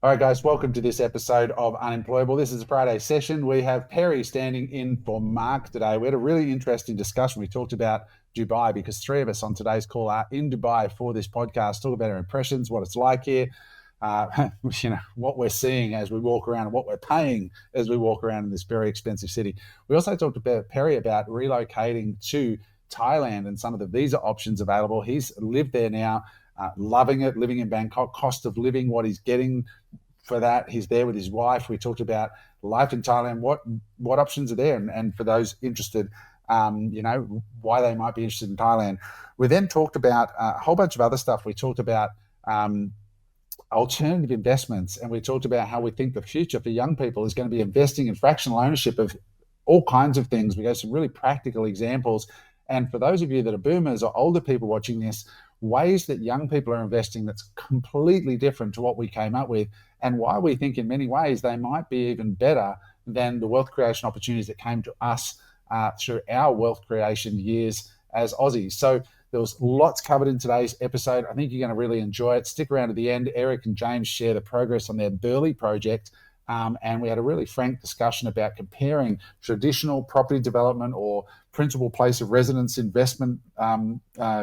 All right, guys, welcome to this episode of Unemployable. This is a Friday session. We have Perry standing in for Mark today. We had a really interesting discussion. We talked about Dubai because three of us on today's call are in Dubai for this podcast, talk about our impressions, what it's like here, what we're seeing as we walk around, what we're paying as we walk around in this very expensive city. We also talked about Perry about relocating to Thailand and some of the visa options available. He's lived there now, loving it, living in Bangkok, cost of living, what he's getting for that. He's there with his wife. We talked about life in Thailand, what options are there, and for those interested, why they might be interested in Thailand. We then talked about a whole bunch of other stuff. We talked about alternative investments, and we talked about how we think the future for young people is going to be investing in fractional ownership of all kinds of things. We gave some really practical examples. And for those of you that are boomers or older people watching this, ways that young people are investing that's completely different to what we came up with, and why we think in many ways they might be even better than the wealth creation opportunities that came to us through our wealth creation years as Aussies. So there was lots covered in today's episode. I think you're going to really enjoy it. Stick around to the end. Eric and James share the progress on their Burley project. And we had a really frank discussion about comparing traditional property development or principal place of residence investment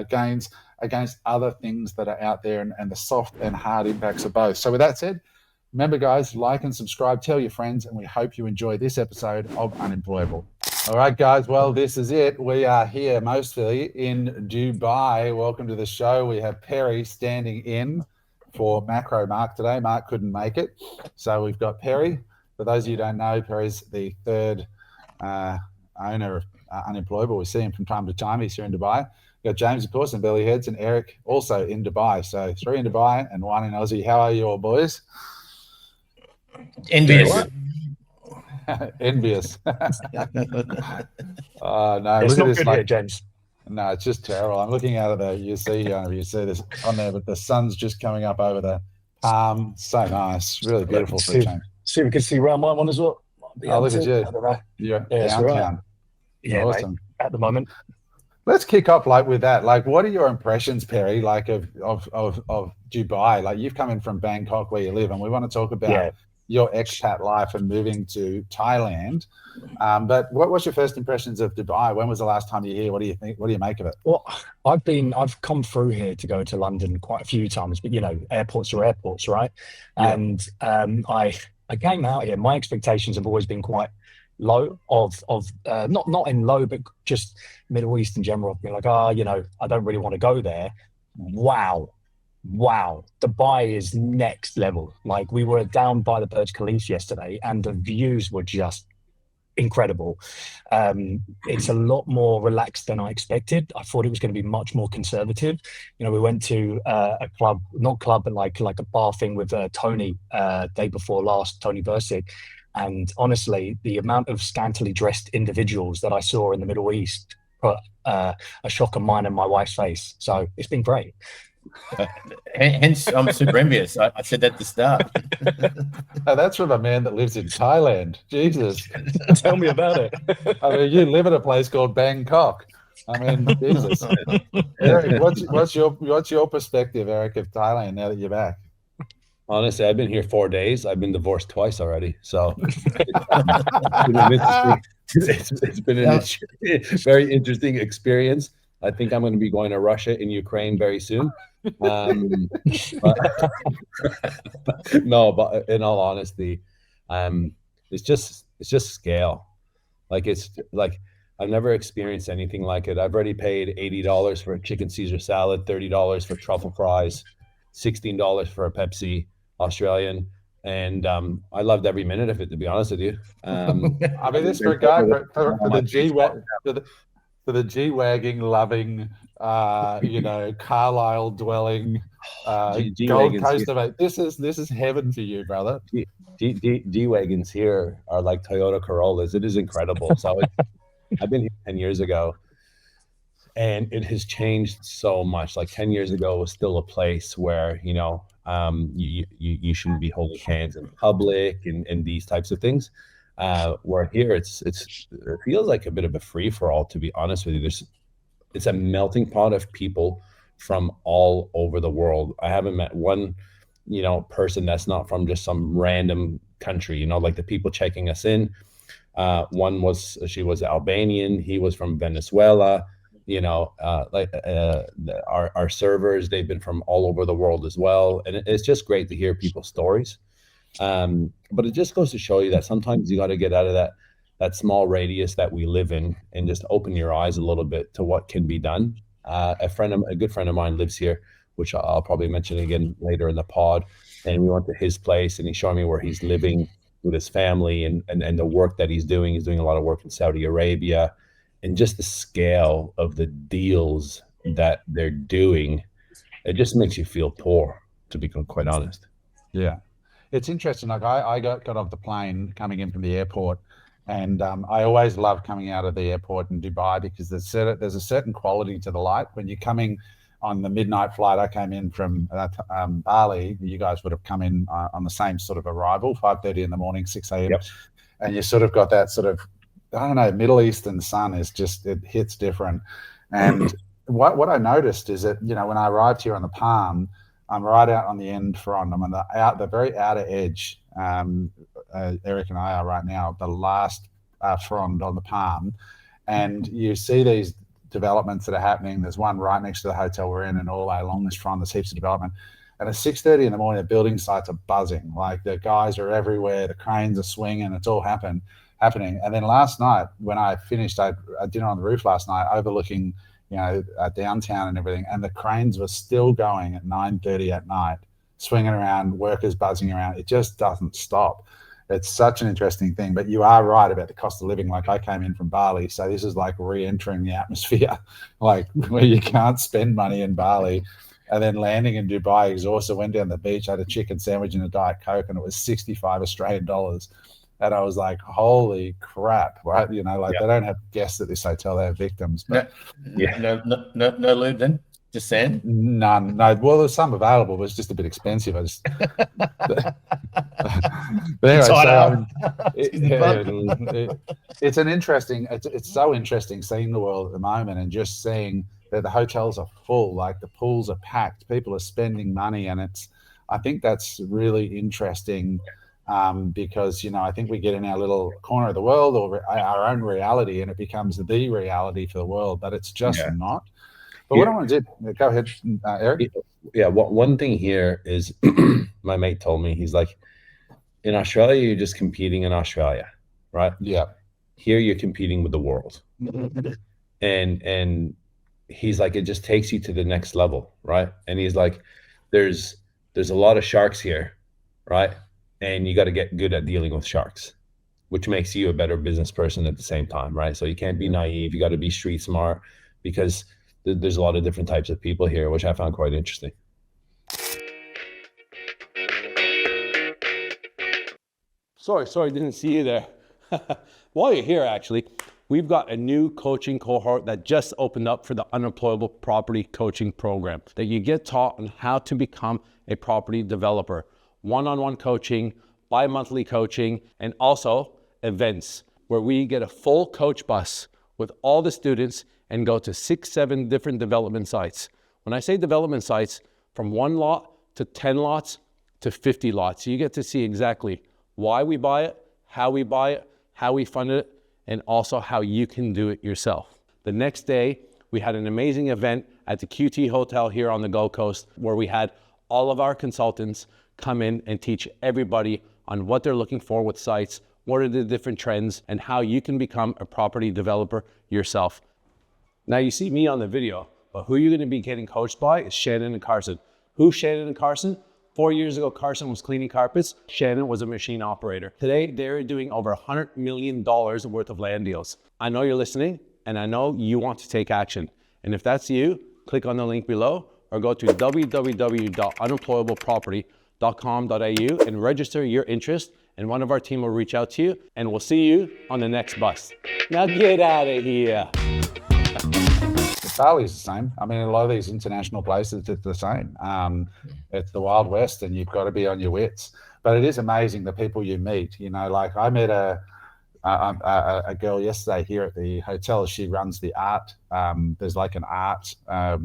gains against other things that are out there, and the soft and hard impacts of both. So with that said, remember, guys, like and subscribe, tell your friends, and we hope you enjoy this episode of Unemployable. All right, guys, well, this is it. We are here mostly in Dubai. Welcome to the show. We have Perry standing in for Macro Mark today. Mark couldn't make it, so we've got Perry. For those of you who don't know, Perry's the third owner of Unemployable. We see him from time to time. He's here in Dubai. We've got James, of course, and Belly Heads, and Eric also in Dubai. So 3 in Dubai and 1 in Aussie. How are you all, boys? Envious. Envious. Oh no! It's look not at this, good here, James. No, it's just terrible. I'm looking out of you see this on there, but the sun's just coming up over the palm. So nice, really beautiful for a change. See if we can see around my one as well. Oh, look at you! I don't know. You're downtown. Right. Yeah, awesome. Mate, at the moment. Let's kick off with that. What are your impressions, Perry? Of Dubai? You've come in from Bangkok, where you live, and we want to talk about your expat life and moving to Thailand. But what's your first impressions of Dubai? When was the last time you were here? What do you think? What do you make of it? Well, I've come through here to go to London quite a few times, but airports are airports, right? Yeah. And I came out here. My expectations have always been quite low not in low, but just Middle East in general. Being like, I don't really want to go there. Wow, Dubai is next level. We were down by the Burj Khalifa yesterday, and the views were just incredible. It's a lot more relaxed than I expected. I thought it was going to be much more conservative. We went to a club, not club, but like a bar thing with Tony day before last, Tony Versick. And honestly, the amount of scantily dressed individuals that I saw in the Middle East put a shock on mine and my wife's face. So it's been great. Hence, I'm super envious. I said that at the start. Oh, that's from a man that lives in Thailand. Jesus. Tell me about it. I mean, you live in a place called Bangkok. I mean, Jesus. Eric, what's your perspective, Eric, of Thailand now that you're back? Honestly, I've been here 4 days. I've been divorced twice already. So it's been a very interesting experience. I think I'm going to be going to Russia and Ukraine very soon. But in all honesty, it's just scale. I've never experienced anything like it. I've already paid $80 for a chicken Caesar salad, $30 for truffle fries, $16 for a Pepsi Australian, and I loved every minute of it, to be honest with you. I mean, this for a guy for the G-wagging loving, Carlisle dwelling, Gold Coast of this is heaven for you, brother. G-wagons here are like Toyota Corollas. It is incredible. So I've been here 10 years ago, and it has changed so much. 10 years ago was still a place where you shouldn't be holding hands in public and these types of things. Where here it feels like a bit of a free for all, to be honest with you. It's a melting pot of people from all over the world. I haven't met one person that's not from just some random country, like the people checking us in. She was Albanian. He was from Venezuela. Our servers, they've been from all over the world as well. And it's just great to hear people's stories. But it just goes to show you that sometimes you got to get out of that small radius that we live in and just open your eyes a little bit to what can be done. A good friend of mine lives here, which I'll probably mention again later in the pod. And we went to his place and he showed me where he's living with his family and the work that he's doing. He's doing a lot of work in Saudi Arabia, and just the scale of the deals that they're doing, it just makes you feel poor, to be quite honest. Yeah. It's interesting. Like I got off the plane coming in from the airport, and I always love coming out of the airport in Dubai because there's a certain quality to the light. When you're coming on the midnight flight, I came in from Bali. You guys would have come in on the same sort of arrival, 5:30 in the morning, 6 a.m. Yep. And you sort of got that sort of, I don't know, Middle Eastern sun is just, it hits different. And what I noticed is that, when I arrived here on the Palm, I'm right out on the end front. I'm on the very outer edge. Eric and I are right now, the last front on the Palm. And you see these developments that are happening. There's one right next to the hotel we're in, and all the way along this front, there's heaps of development. And at 6:30 in the morning, the building sites are buzzing. Like the guys are everywhere, the cranes are swinging, it's all happening. And then last night, when I finished, I had dinner on the roof last night, overlooking, downtown and everything, and the cranes were still going at 9:30 at night, swinging around, workers buzzing around. It just doesn't stop. It's such an interesting thing. But you are right about the cost of living. Like I came in from Bali, so this is like re-entering the atmosphere, like where you can't spend money in Bali. And then landing in Dubai, exhausted, went down the beach, had a chicken sandwich and a Diet Coke, and it was 65 Australian dollars. And I was like, holy crap, right? They don't have guests at this hotel, they have victims. But No lube then? Just sand? None. No. Well, there's some available, but it's just a bit expensive. But anyway, it's an interesting. It's so interesting seeing the world at the moment and just seeing that the hotels are full, like the pools are packed, people are spending money, and I think that's really interesting. Because I think we get in our little corner of the world or our own reality, and it becomes the reality for the world, but it's just not. But what I want to do, go ahead, Eric. Yeah, one thing here is my mate told me, he's like, in Australia, you're just competing in Australia, right? Yeah. Here you're competing with the world. And he's like, it just takes you to the next level, right? And he's like, there's a lot of sharks here, right? And you got to get good at dealing with sharks, which makes you a better business person at the same time, right? So you can't be naive. You got to be street smart, because there's a lot of different types of people here, which I found quite interesting. Sorry, didn't see you there. While you're here, actually, we've got a new coaching cohort that just opened up for the Unemployable Property Coaching Program, that you get taught on how to become a property developer. One-on-one coaching, bi-monthly coaching, and also events where we get a full coach bus with all the students and go to 6-7 different development sites. When I say development sites, from 1 lot to 10 lots to 50 lots. So you get to see exactly why we buy it, how we fund it, and also how you can do it yourself. The next day, we had an amazing event at the QT Hotel here on the Gold Coast, where we had all of our consultants come in and teach everybody on what they're looking for with sites, what are the different trends, and how you can become a property developer yourself. Now you see me on the video, but who you're going to be getting coached by is Shannon and Carson. Who's Shannon and Carson? 4 years ago, Carson was cleaning carpets. Shannon was a machine operator. Today, they're doing over $100 million worth of land deals. I know you're listening, and I know you want to take action. And if that's you, click on the link below or go to www.unemployableproperty.com.au and register your interest, and one of our team will reach out to you, and we'll see you on the next bus. Now get out of here. Bali's the same. I mean, a lot of these international places, it's the same. It's the Wild West, and you've got to be on your wits. But it is amazing the people you meet. Like I met a girl yesterday here at the hotel. She runs the art. There's like an art, I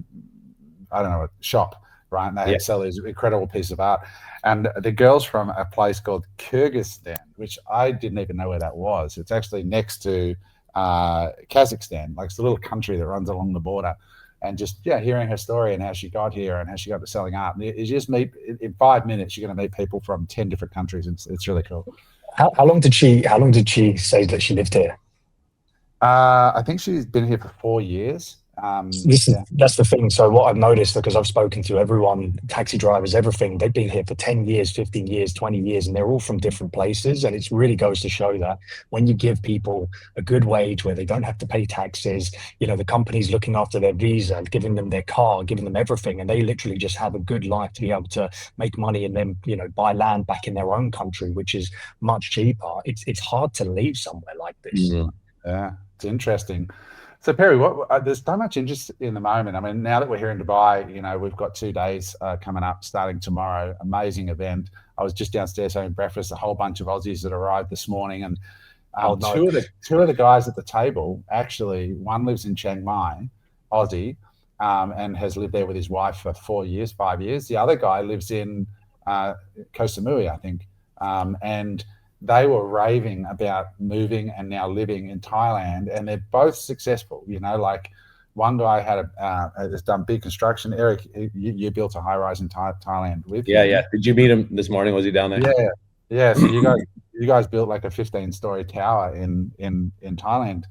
don't know, a shop right? And they had sell this incredible piece of art. And the girl's from a place called Kyrgyzstan, which I didn't even know where that was. It's actually next to Kazakhstan, like it's a little country that runs along the border. And just hearing her story and how she got here and how she got to selling art. And you just meet in 5 minutes. You're going to meet people from 10 different countries. It's really cool. How long did she say that she lived here? I think she's been here for 4 years. That's the thing. So what I've noticed, because I've spoken to everyone, taxi drivers, everything, they've been here for 10 years, 15 years, 20 years, and they're all from different places. And it really goes to show that when you give people a good wage where they don't have to pay taxes, the company's looking after their visa, giving them their car, giving them everything, and they literally just have a good life to be able to make money and then, buy land back in their own country, which is much cheaper. It's hard to leave somewhere like this. Yeah, it's interesting. So Perry, there's so much interest in the moment. I mean, now that we're here in Dubai, we've got 2 days coming up, starting tomorrow. Amazing event. I was just downstairs having breakfast. A whole bunch of Aussies that arrived this morning, and two of the guys at the table, actually, one lives in Chiang Mai, Aussie, and has lived there with his wife for 5 years. The other guy lives in Koh Samui, I think, and they were raving about moving and now living in Thailand, and they're both successful. Like one guy has done big construction. Eric, you built a high rise in Thailand with him. Yeah. Did you meet him this morning? Was he down there? Yeah. So you guys built like a 15-story tower in Thailand.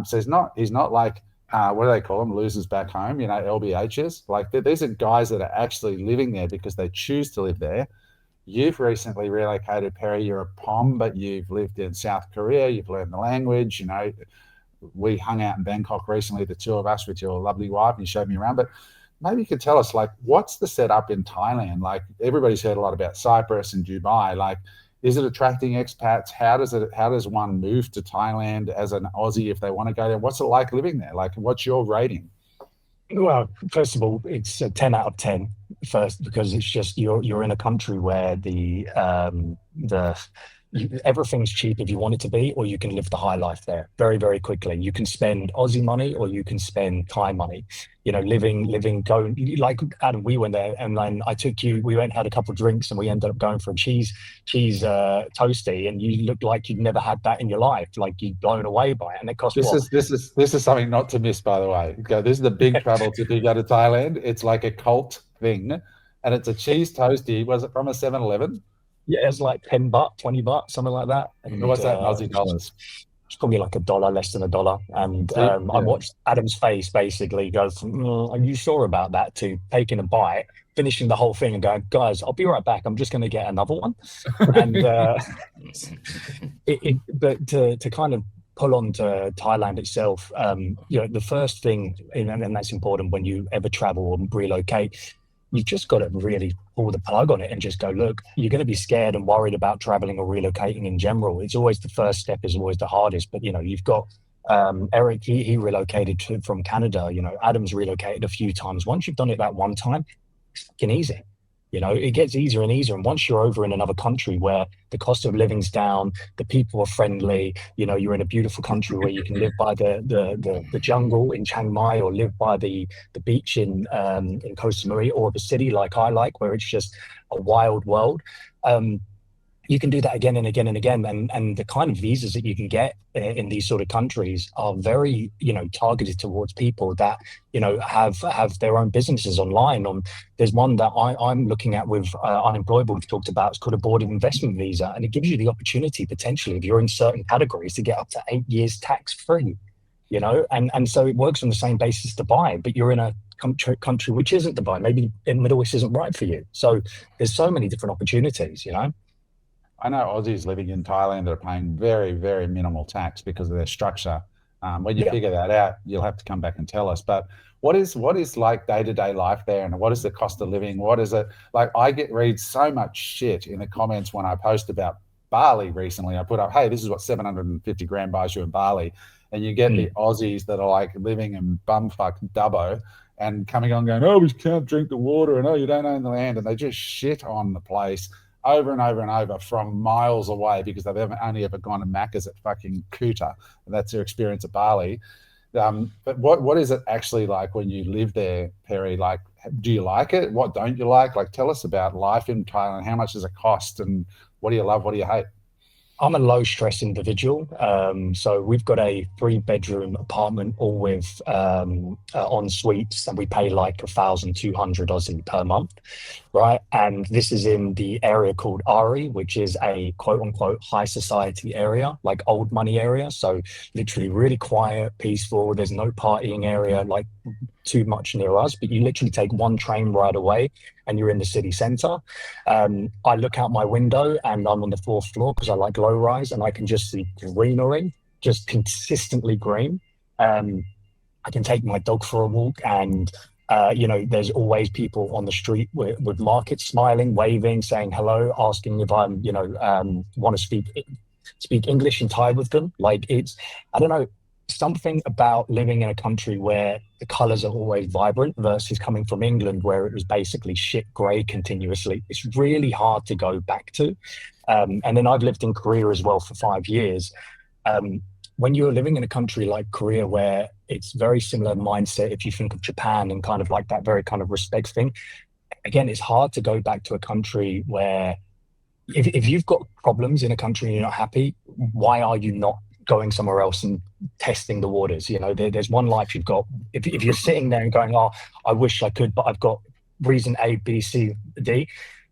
So he's not like what do they call them? Losers back home. LBHs. Like these are guys that are actually living there because they choose to live there. You've recently relocated, Perry. You're a POM, but you've lived in South Korea. You've learned the language. We hung out in Bangkok recently, the two of us, with your lovely wife, and you showed me around. But maybe you could tell us, like, what's the setup in Thailand? Like, everybody's heard a lot about Cyprus and Dubai. Like, is it attracting expats? How does one move to Thailand as an Aussie if they want to go there? What's it like living there? Like, what's your rating? Well, first of all, it's a 10 out of 10. First, because it's just you're in a country where everything's cheap if you want it to be, or you can live the high life there very, very quickly. You can spend Aussie money or you can spend Thai money. Going like Adam. We went there, and then I took you. We went and had a couple of drinks, and we ended up going for a cheese toasty, and you looked like you'd never had that in your life. Like you'd blown away by it, and it cost. This is something not to miss, by the way. This is the big trouble if you go to Thailand. It's like a cult thing, and it's a cheese toasty. Was it from a 7-Eleven? Yeah, it's like $10, $20, something like that. And what's that in Aussie dollars? It's probably like $1, less than $1. And I watched Adam's face basically go from, are you sure about that, to taking a bite, finishing the whole thing and going, guys, I'll be right back. I'm just going to get another one. And but to kind of pull on to Thailand itself, the first thing, and that's important when you ever travel or relocate, you've just got to really pull the plug on it and just go, look, you're going to be scared and worried about traveling or relocating in general. It's always the first step is always the hardest. But, you've got Eric, he relocated from Canada. Adam's relocated a few times. Once you've done it that one time, it's fucking easy. It gets easier and easier. And once you're over in another country where the cost of living's down, the people are friendly, you're in a beautiful country where you can live by the jungle in Chiang Mai, or live by the beach in Koh Samui, or the city like I like, where it's just a wild world. You can do that again and again and again. And the kind of visas that you can get in these sort of countries are very, targeted towards people that, have their own businesses online. There's one that I'm looking at with Unemployable, we've talked about. It's called a board investment visa. And it gives you the opportunity, potentially, if you're in certain categories, to get up to 8 years tax-free, and so it works on the same basis to Dubai, but you're in a country which isn't Dubai. Maybe the Middle East isn't right for you. So there's so many different opportunities, I know Aussies living in Thailand that are paying very, very minimal tax because of their structure. When you figure that out, you'll have to come back and tell us. But what is like day-to-day life there, and what is the cost of living? What is it like? I read so much shit in the comments when I post about Bali recently. I put up, hey, this is what 750 grand buys you in Bali, and you get the Aussies that are like living in bumfuck Dubbo and coming on going, oh, we can't drink the water, and oh, you don't own the land, and they just shit on the place over and over and over from miles away because they've only ever gone to Macca's at fucking Kuta. And that's their experience at Bali. But what is it actually like when you live there, Perry? Like, do you like it? What don't you like? Like, tell us about life in Thailand. How much does it cost? And what do you love? What do you hate? I'm a low stress individual. So we've got a 3-bedroom apartment, all with en suites, and we pay like 1,200 Aussie per month, right? And this is in the area called Ari, which is a quote unquote high society area, like old money area. So literally really quiet, peaceful. There's no partying area like too much near us, but you literally take one train ride away and you're in the city center. I look out my window and I'm on the 4th floor because I like low rise, and I can just see greenery, just consistently green. I can take my dog for a walk, and there's always people on the street with markets smiling, waving, saying hello, asking if I'm, want to speak English and Thai with them. Like, it's, I don't know, something about living in a country where the colors are always vibrant versus coming from England where it was basically shit grey continuously. It's really hard to go back to. And then I've lived in Korea as well for 5 years. When you're living in a country like Korea where it's very similar mindset, if you think of Japan and kind of like that very kind of respect thing, again, it's hard to go back to a country where if you've got problems in a country and you're not happy, why are you not going somewhere else and testing the waters? There's one life you've got. If you're sitting there and going, oh, I wish I could, but I've got reason A, B, C, D,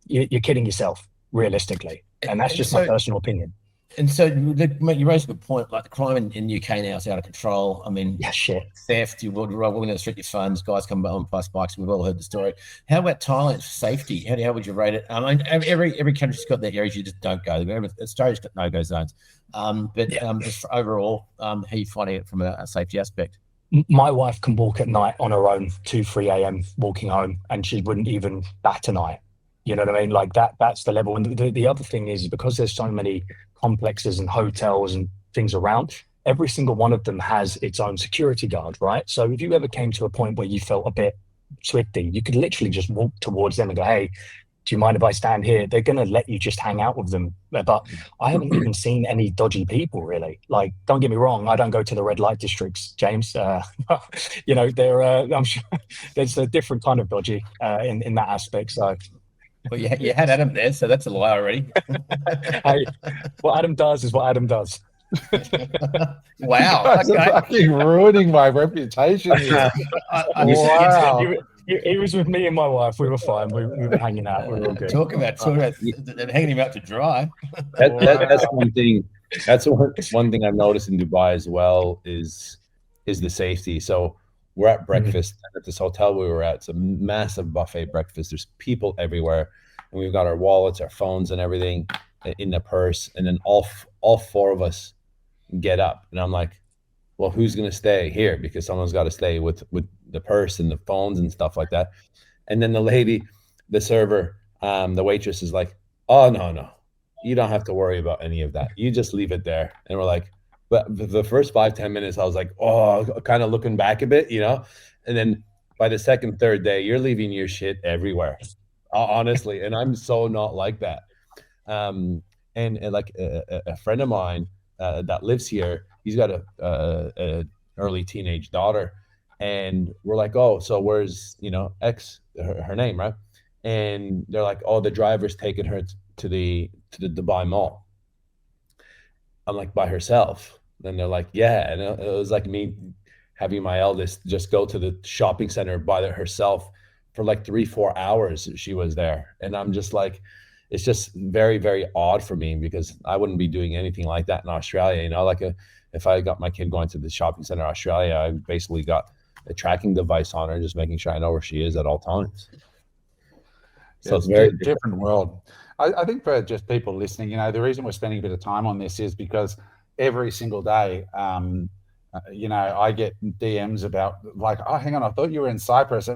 you're kidding yourself, realistically. And that's just my personal opinion. And so you raised a good point. Like, the crime in UK now is out of control. I mean, yeah, shit. Theft, you're walking down the street, your funds, guys come on plus bikes. We've all heard the story. How about Thailand for safety? How would you rate it? I mean, every country's got their areas you just don't go. Australia's got no-go zones. Just overall, how are you finding it from a safety aspect? My wife can walk at night on her own, 2-3 a.m. walking home, and she wouldn't even bat an eye. You know what I mean? Like that's the level. And the other thing is, because there's so many complexes and hotels and things around, every single one of them has its own security guard, right? So if you ever came to a point where you felt a bit swifty, you could literally just walk towards them and go, hey, do you mind if I stand here? They're going to let you just hang out with them. But I haven't even seen any dodgy people, really. Like, don't get me wrong, I don't go to the red light districts, James. I'm sure there's a different kind of dodgy in that aspect. So, well, you had Adam there, so that's a lie already. Hey, what Adam does is what Adam does. Wow. That's fucking ruining my reputation here. Wow. He was with me and my wife. We were fine. We were hanging out. We were all good. Talk about hanging him out to dry. That's one thing. That's one thing I've noticed in Dubai as well is the safety. So we're at breakfast at this hotel we were at. It's a massive buffet breakfast. There's people everywhere, and we've got our wallets, our phones, and everything in the purse. And then all 4 of us get up, and I'm like, well, who's gonna stay here? Because someone's got to stay with the purse and the phones and stuff like that. And then the lady, the server, the waitress is like, oh, no, you don't have to worry about any of that. You just leave it there. And we're like, but the first 5-10 minutes, I was like, oh, kind of looking back a bit, and then by the 2nd, 3rd day, you're leaving your shit everywhere, honestly. And I'm so not like that. And like a friend of mine that lives here, he's got a early teenage daughter, and we're like, oh, so where's X, her name, right? And they're like, oh, the driver's taking her to the Dubai Mall. I'm like, by herself? Then they're like, yeah. And it was like me having my eldest just go to the shopping center by herself for like 3-4 hours. She was there, and I'm just like, it's just very, very odd for me, because I wouldn't be doing anything like that in Australia. If I got my kid going to the shopping center in Australia, I basically got a tracking device on her, just making sure I know where she is at all times. So it's very different world. I think for just people listening, the reason we're spending a bit of time on this is because every single day, I get DMs about like, oh, hang on, I thought you were in Cyprus.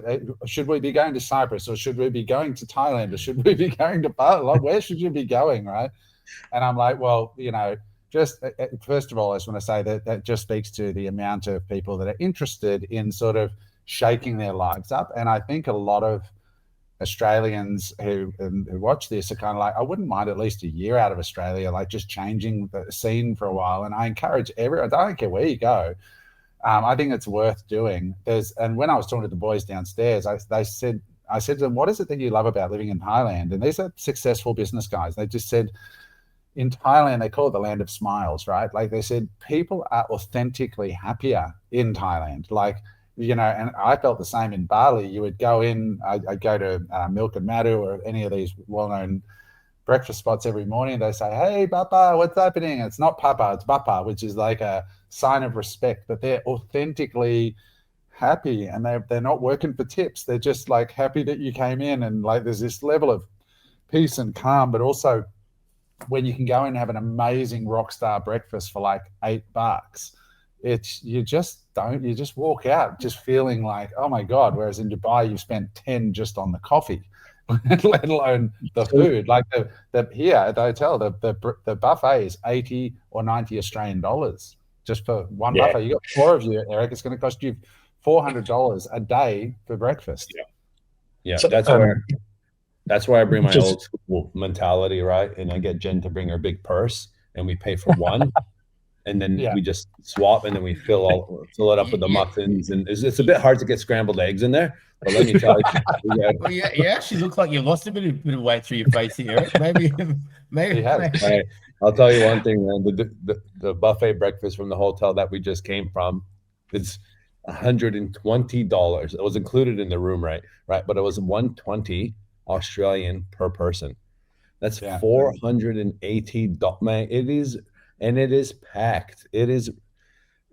Should we be going to Cyprus, or should we be going to Thailand, or should we be going to Bali? Like, where should you be going, right? And I'm like, well, just first of all, I just want to say that just speaks to the amount of people that are interested in sort of shaking their lives up. And I think a lot of Australians who watch this are kind of like, I wouldn't mind at least a year out of Australia, like just changing the scene for a while. And I encourage everyone, I don't care where you go, I think it's worth doing. And when I was talking to the boys downstairs, I said to them, what is it that you love about living in Thailand? And these are successful business guys. They just said, in Thailand, they call it the land of smiles, right? Like they said, people are authentically happier in Thailand. Like, you know, and I felt the same in Bali. You would go in, I'd go to Milk and Madu or any of these well-known breakfast spots every morning. They say, hey, Papa, what's happening? It's not Papa, it's Papa, which is like a sign of respect, but they're authentically happy, and they're not working for tips. They're just like happy that you came in, and like there's this level of peace and calm, but also when you can go and have an amazing rock star breakfast for like $8, you just walk out just feeling like, oh my God. Whereas in Dubai, you spent 10 just on the coffee, let alone the food. Like here at the hotel, the buffet is 80 or 90 Australian dollars just for one buffet. You got 4 of you, Eric. It's going to cost you $400 a day for breakfast. Yeah, so, that's where I bring my old school mentality, right? And I get Jen to bring her big purse, and we pay for one, and then we just swap, and then we fill it up with the muffins. And it's a bit hard to get scrambled eggs in there, but let me tell you. Well, you actually look like you lost a bit of weight through your face here. Maybe. Right. I'll tell you one thing, man. The buffet breakfast from the hotel that we just came from, it's $120. It was included in the room, right? But it was $120 Australian per person. That's $480, man. It is packed. It is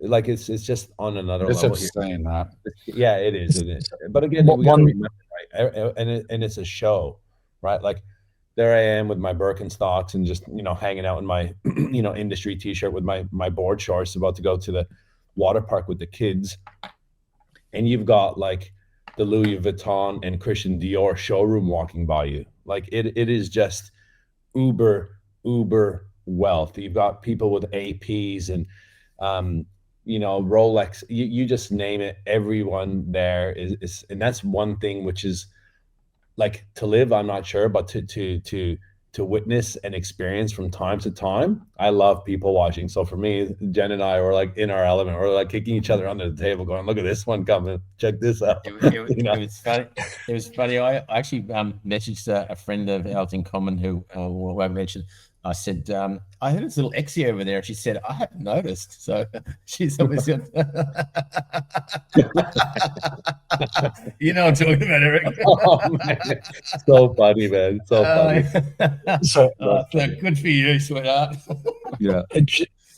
like it's just on another level. It's insane, right? Yeah, it is. But again, we gotta remember, right? And it's a show, right? Like there I am with my Birkenstocks and just hanging out in my industry t-shirt with my board shorts, about to go to the water park with the kids, and you've got like the Louis Vuitton and Christian Dior showroom walking by you. Like it is just uber wealth. You've got people with APs and Rolex, you just name it. Everyone there is, and that's one thing which is like to live, I'm not sure, but to witness and experience from time to time. I love people watching. So for me, Jen and I were like in our element. We're like kicking each other under the table going, look at this one coming, check this out. It was funny. I actually messaged a friend of ours in common who I mentioned. I said, I heard this little Exy over there. And she said, I haven't noticed. So she's always got... You know what I'm talking about, Eric. Oh, man. So funny, man. So funny. So good for you, sweetheart. Yeah.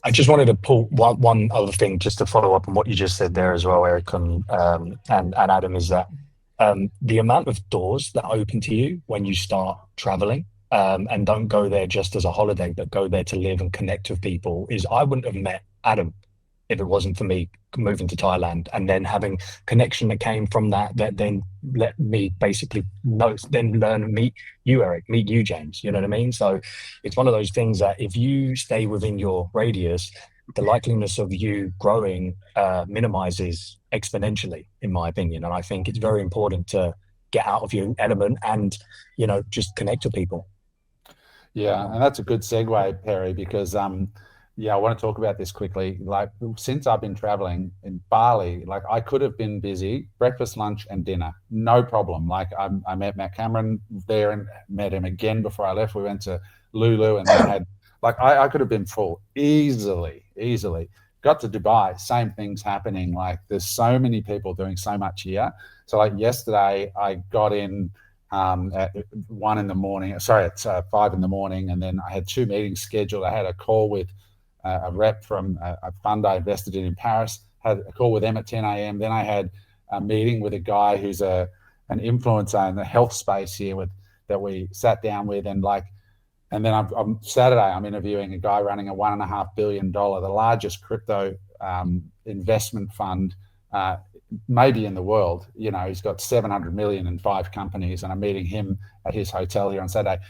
I just wanted to pull one other thing just to follow up on what you just said there as well, Eric, and Adam, is that the amount of doors that open to you when you start traveling, and don't go there just as a holiday, but go there to live and connect with people, is I wouldn't have met Adam if it wasn't for me moving to Thailand, and then having connection that came from that then let me basically meet you, Eric, meet you, James. You know what I mean? So it's one of those things that if you stay within your radius, the likeliness of you growing minimizes exponentially, in my opinion. And I think it's very important to get out of your element and, just connect with people. Yeah, and that's a good segue, Perry, because I want to talk about this quickly. Like, since I've been traveling in Bali, like I could have been busy, breakfast, lunch, and dinner, no problem. Like I met Matt Cameron there and met him again before I left. We went to Lulu and then had, like, I could have been full easily. Got to Dubai, same things happening. Like there's so many people doing so much here. So like yesterday I got in at 1 in the morning. Sorry, it's 5 in the morning, and then I had 2 meetings scheduled. I had a call with a rep from a fund I invested in Paris. Had a call with them at 10 a.m. Then I had a meeting with a guy who's an influencer in the health space here that we sat down with, and then on Saturday I'm interviewing a guy running a $1.5 billion, the largest crypto investment fund maybe in the world. He's got 700 million in 5 companies, and I'm meeting him at his hotel here on Saturday.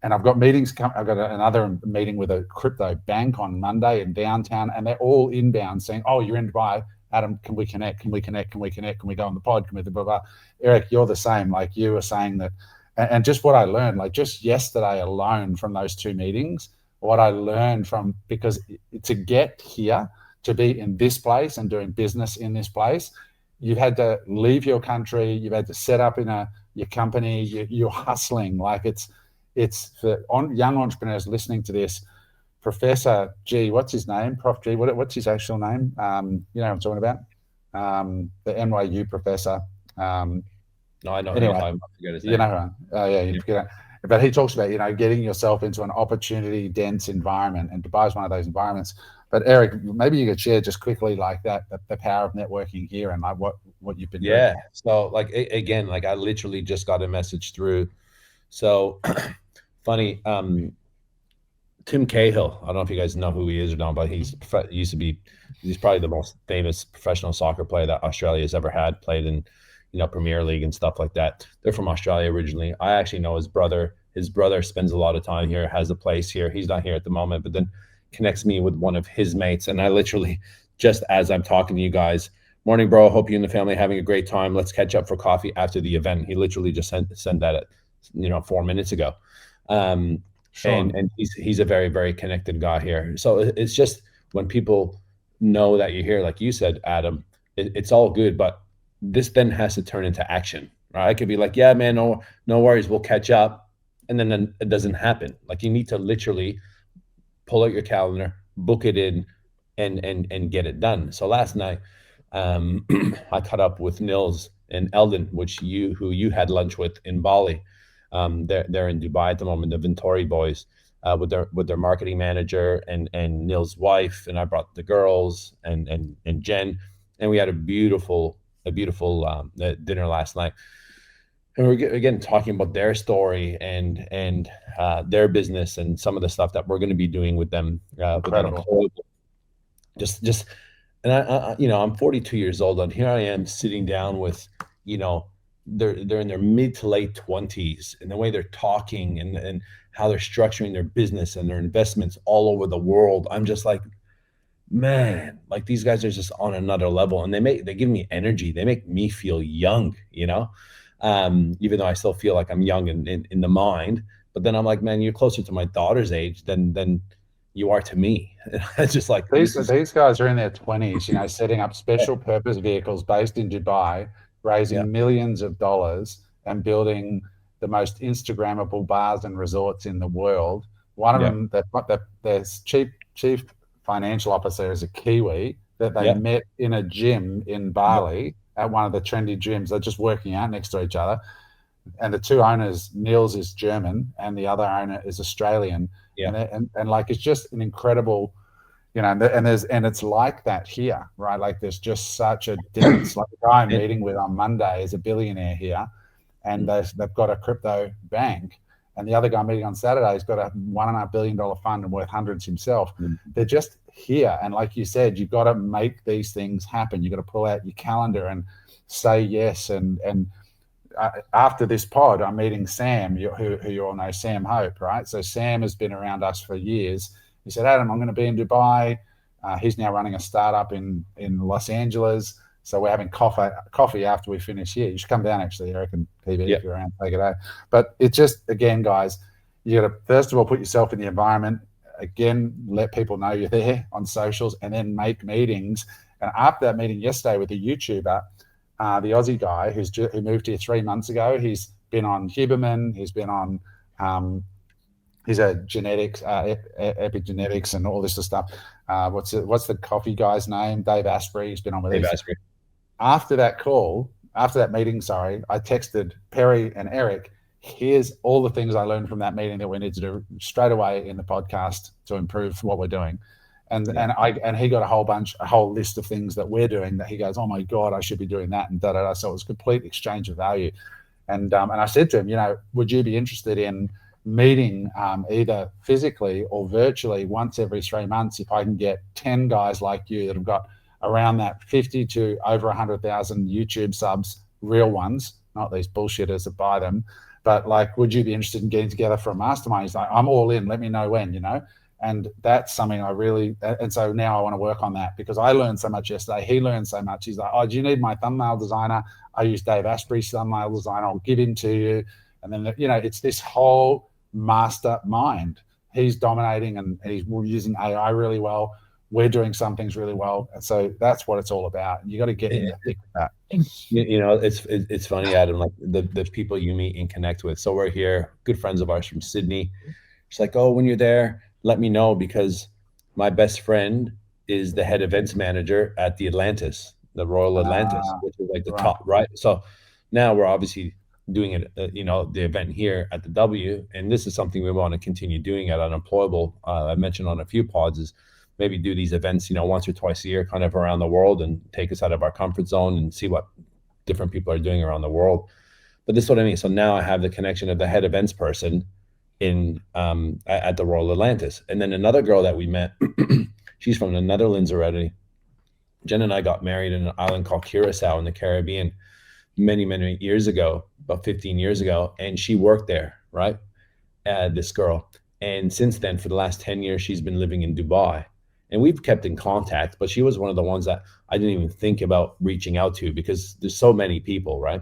And I've got meetings. I've got another meeting with a crypto bank on Monday in downtown, and they're all inbound saying, "Oh, you're in Dubai, Adam. Can we connect? Can we connect? Can we connect? Can we go on the pod? Can we blah, blah, blah?" Eric, you're the same. Like you were saying that, and just what I learned, like just yesterday alone from those 2 meetings, what I learned from, because to get here, to be in this place and doing business in this place, you've had to leave your country, you've had to set up in your company, you're hustling. Like it's for young entrepreneurs listening to this. Professor G, what's his name? Prof G, what's his actual name? You know what I'm talking about? The NYU professor. No, I know. Anyway, you know, you forget it. But he talks about, you know, getting yourself into an opportunity dense environment, and Dubai is one of those environments. But Eric, maybe you could share just quickly like that, the power of networking here and like what you've been doing. Yeah. So like, again, like I literally just got a message through. So funny. Tim Cahill, I don't know if you guys know who he is or not, but he's probably the most famous professional soccer player that Australia has ever had, played in, you know, Premier League and stuff like that. They're from Australia originally. I actually know his brother. His brother spends a lot of time here, has a place here. He's not here at the moment, but then connects me with one of his mates. And I literally, just as I'm talking to you guys, morning, bro, hope you and the family are having a great time. Let's catch up for coffee after the event. He literally just sent that, 4 minutes ago. Sure. And he's a very, very connected guy here. So it's just when people know that you're here, like you said, Adam, it's all good, but this then has to turn into action, right? I could be like, yeah, man, no worries, we'll catch up. And then it doesn't happen. Like you need to literally pull out your calendar, book it in, and get it done. So last night, I caught up with Nils and Eldon, who you had lunch with in Bali. They're in Dubai at the moment, the Vintori boys, with their marketing manager and Nils' wife, and I brought the girls and Jen, and we had a beautiful dinner last night. And we're again talking about their story and their business and some of the stuff that we're going to be doing with them. Just and I I'm 42 years old, and here I am sitting down with, they're in their mid to late 20s, and the way they're talking and how they're structuring their business and their investments all over the world. I'm just like, man, like these guys are just on another level, and they give me energy. They make me feel young, even though I still feel like I'm young in the mind. But then I'm like, man, you're closer to my daughter's age than you are to me. It's just like these guys are in their 20s, setting up special purpose vehicles based in Dubai, raising millions of dollars and building the most Instagrammable bars and resorts in the world. One of them, their chief financial officer is a Kiwi that they met in a gym in Bali at one of the trendy gyms. They're just working out next to each other. And the two owners, Niels is German and the other owner is Australian. And like, it's just an incredible, and it's like that here, right? Like there's just such a dense, like the guy I'm meeting with on Monday is a billionaire here, and they've got a crypto bank. And the other guy I'm meeting on Saturday has got a $1.5 billion fund and worth hundreds himself. They're just here. And like you said, you've got to make these things happen. You've got to pull out your calendar and say yes. And after this pod, I'm meeting Sam, who you all know, Sam Hope, right? So Sam has been around us for years. He said, Adam, I'm going to be in Dubai. He's now running a startup in Los Angeles. So we're having coffee after we finish here. You should come down, actually, Eric and PB, if you're around, take it out. But it's just, again, guys, you got to, first of all, put yourself in the environment. Again, let people know you're there on socials, and then make meetings. And after that meeting yesterday with a YouTuber, the Aussie guy who moved here 3 months ago, he's been on Huberman, he's been on, he's a genetics, epigenetics and all this stuff. What's the coffee guy's name? Dave Asprey. He's been on with Dave Asprey. After that meeting, I texted Perry and Eric, here's all the things I learned from that meeting that we need to do straight away in the podcast to improve what we're doing. And he got a whole list of things that we're doing that he goes, oh my God, I should be doing that, and da-da-da. So it was a complete exchange of value. And I said to him, would you be interested in meeting either physically or virtually once every 3 months if I can get 10 guys like you that have got around that 50 to over 100,000 YouTube subs, real ones, not these bullshitters that buy them, but like, would you be interested in getting together for a mastermind? He's like, I'm all in, let me know when, and that's something and so now I want to work on that, because I learned so much yesterday. He learned so much. He's like, oh, do you need my thumbnail designer? I use Dave Asprey's thumbnail designer. I'll give him to you. And then, it's this whole mastermind. He's dominating and he's using AI really well. we're doing some things really well. And so that's what it's all about. And you got to get in the thick of that. It's funny, Adam, like the people you meet and connect with. So we're here, good friends of ours from Sydney. It's like, oh, when you're there, let me know, because my best friend is the head events manager at the Royal Atlantis, which is like the top, right? So now we're obviously doing it, the event here at the W, and this is something we want to continue doing at Unemployable. I mentioned on a few pods is maybe do these events, once or twice a year, kind of around the world, and take us out of our comfort zone and see what different people are doing around the world. But this is what I mean. So now I have the connection of the head events person at the Royal Atlantis, and then another girl that we met. She's from the Netherlands already. Jen and I got married in an island called Curacao in the Caribbean many, many years ago, about 15 years ago, and she worked there, right? This girl. And since then, for the last 10 years, she's been living in Dubai. And we've kept in contact, but she was one of the ones that I didn't even think about reaching out to, because there's so many people, right,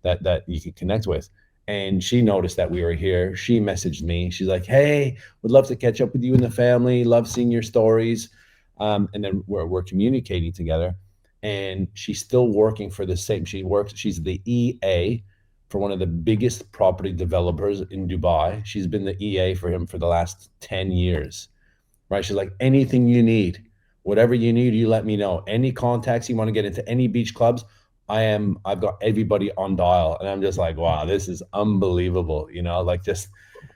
that you can connect with. And she noticed that we were here. She messaged me. She's like, hey, would love to catch up with you and the family. Love seeing your stories. And then we're communicating together. And she's still working for the same. She's the EA for one of the biggest property developers in Dubai. She's been the EA for him for the last 10 years. Right? She's like, anything you need, whatever you need, you let me know. Any contacts you want to get into any beach clubs, I've got everybody on dial. And I'm just like, wow, this is unbelievable. Like, just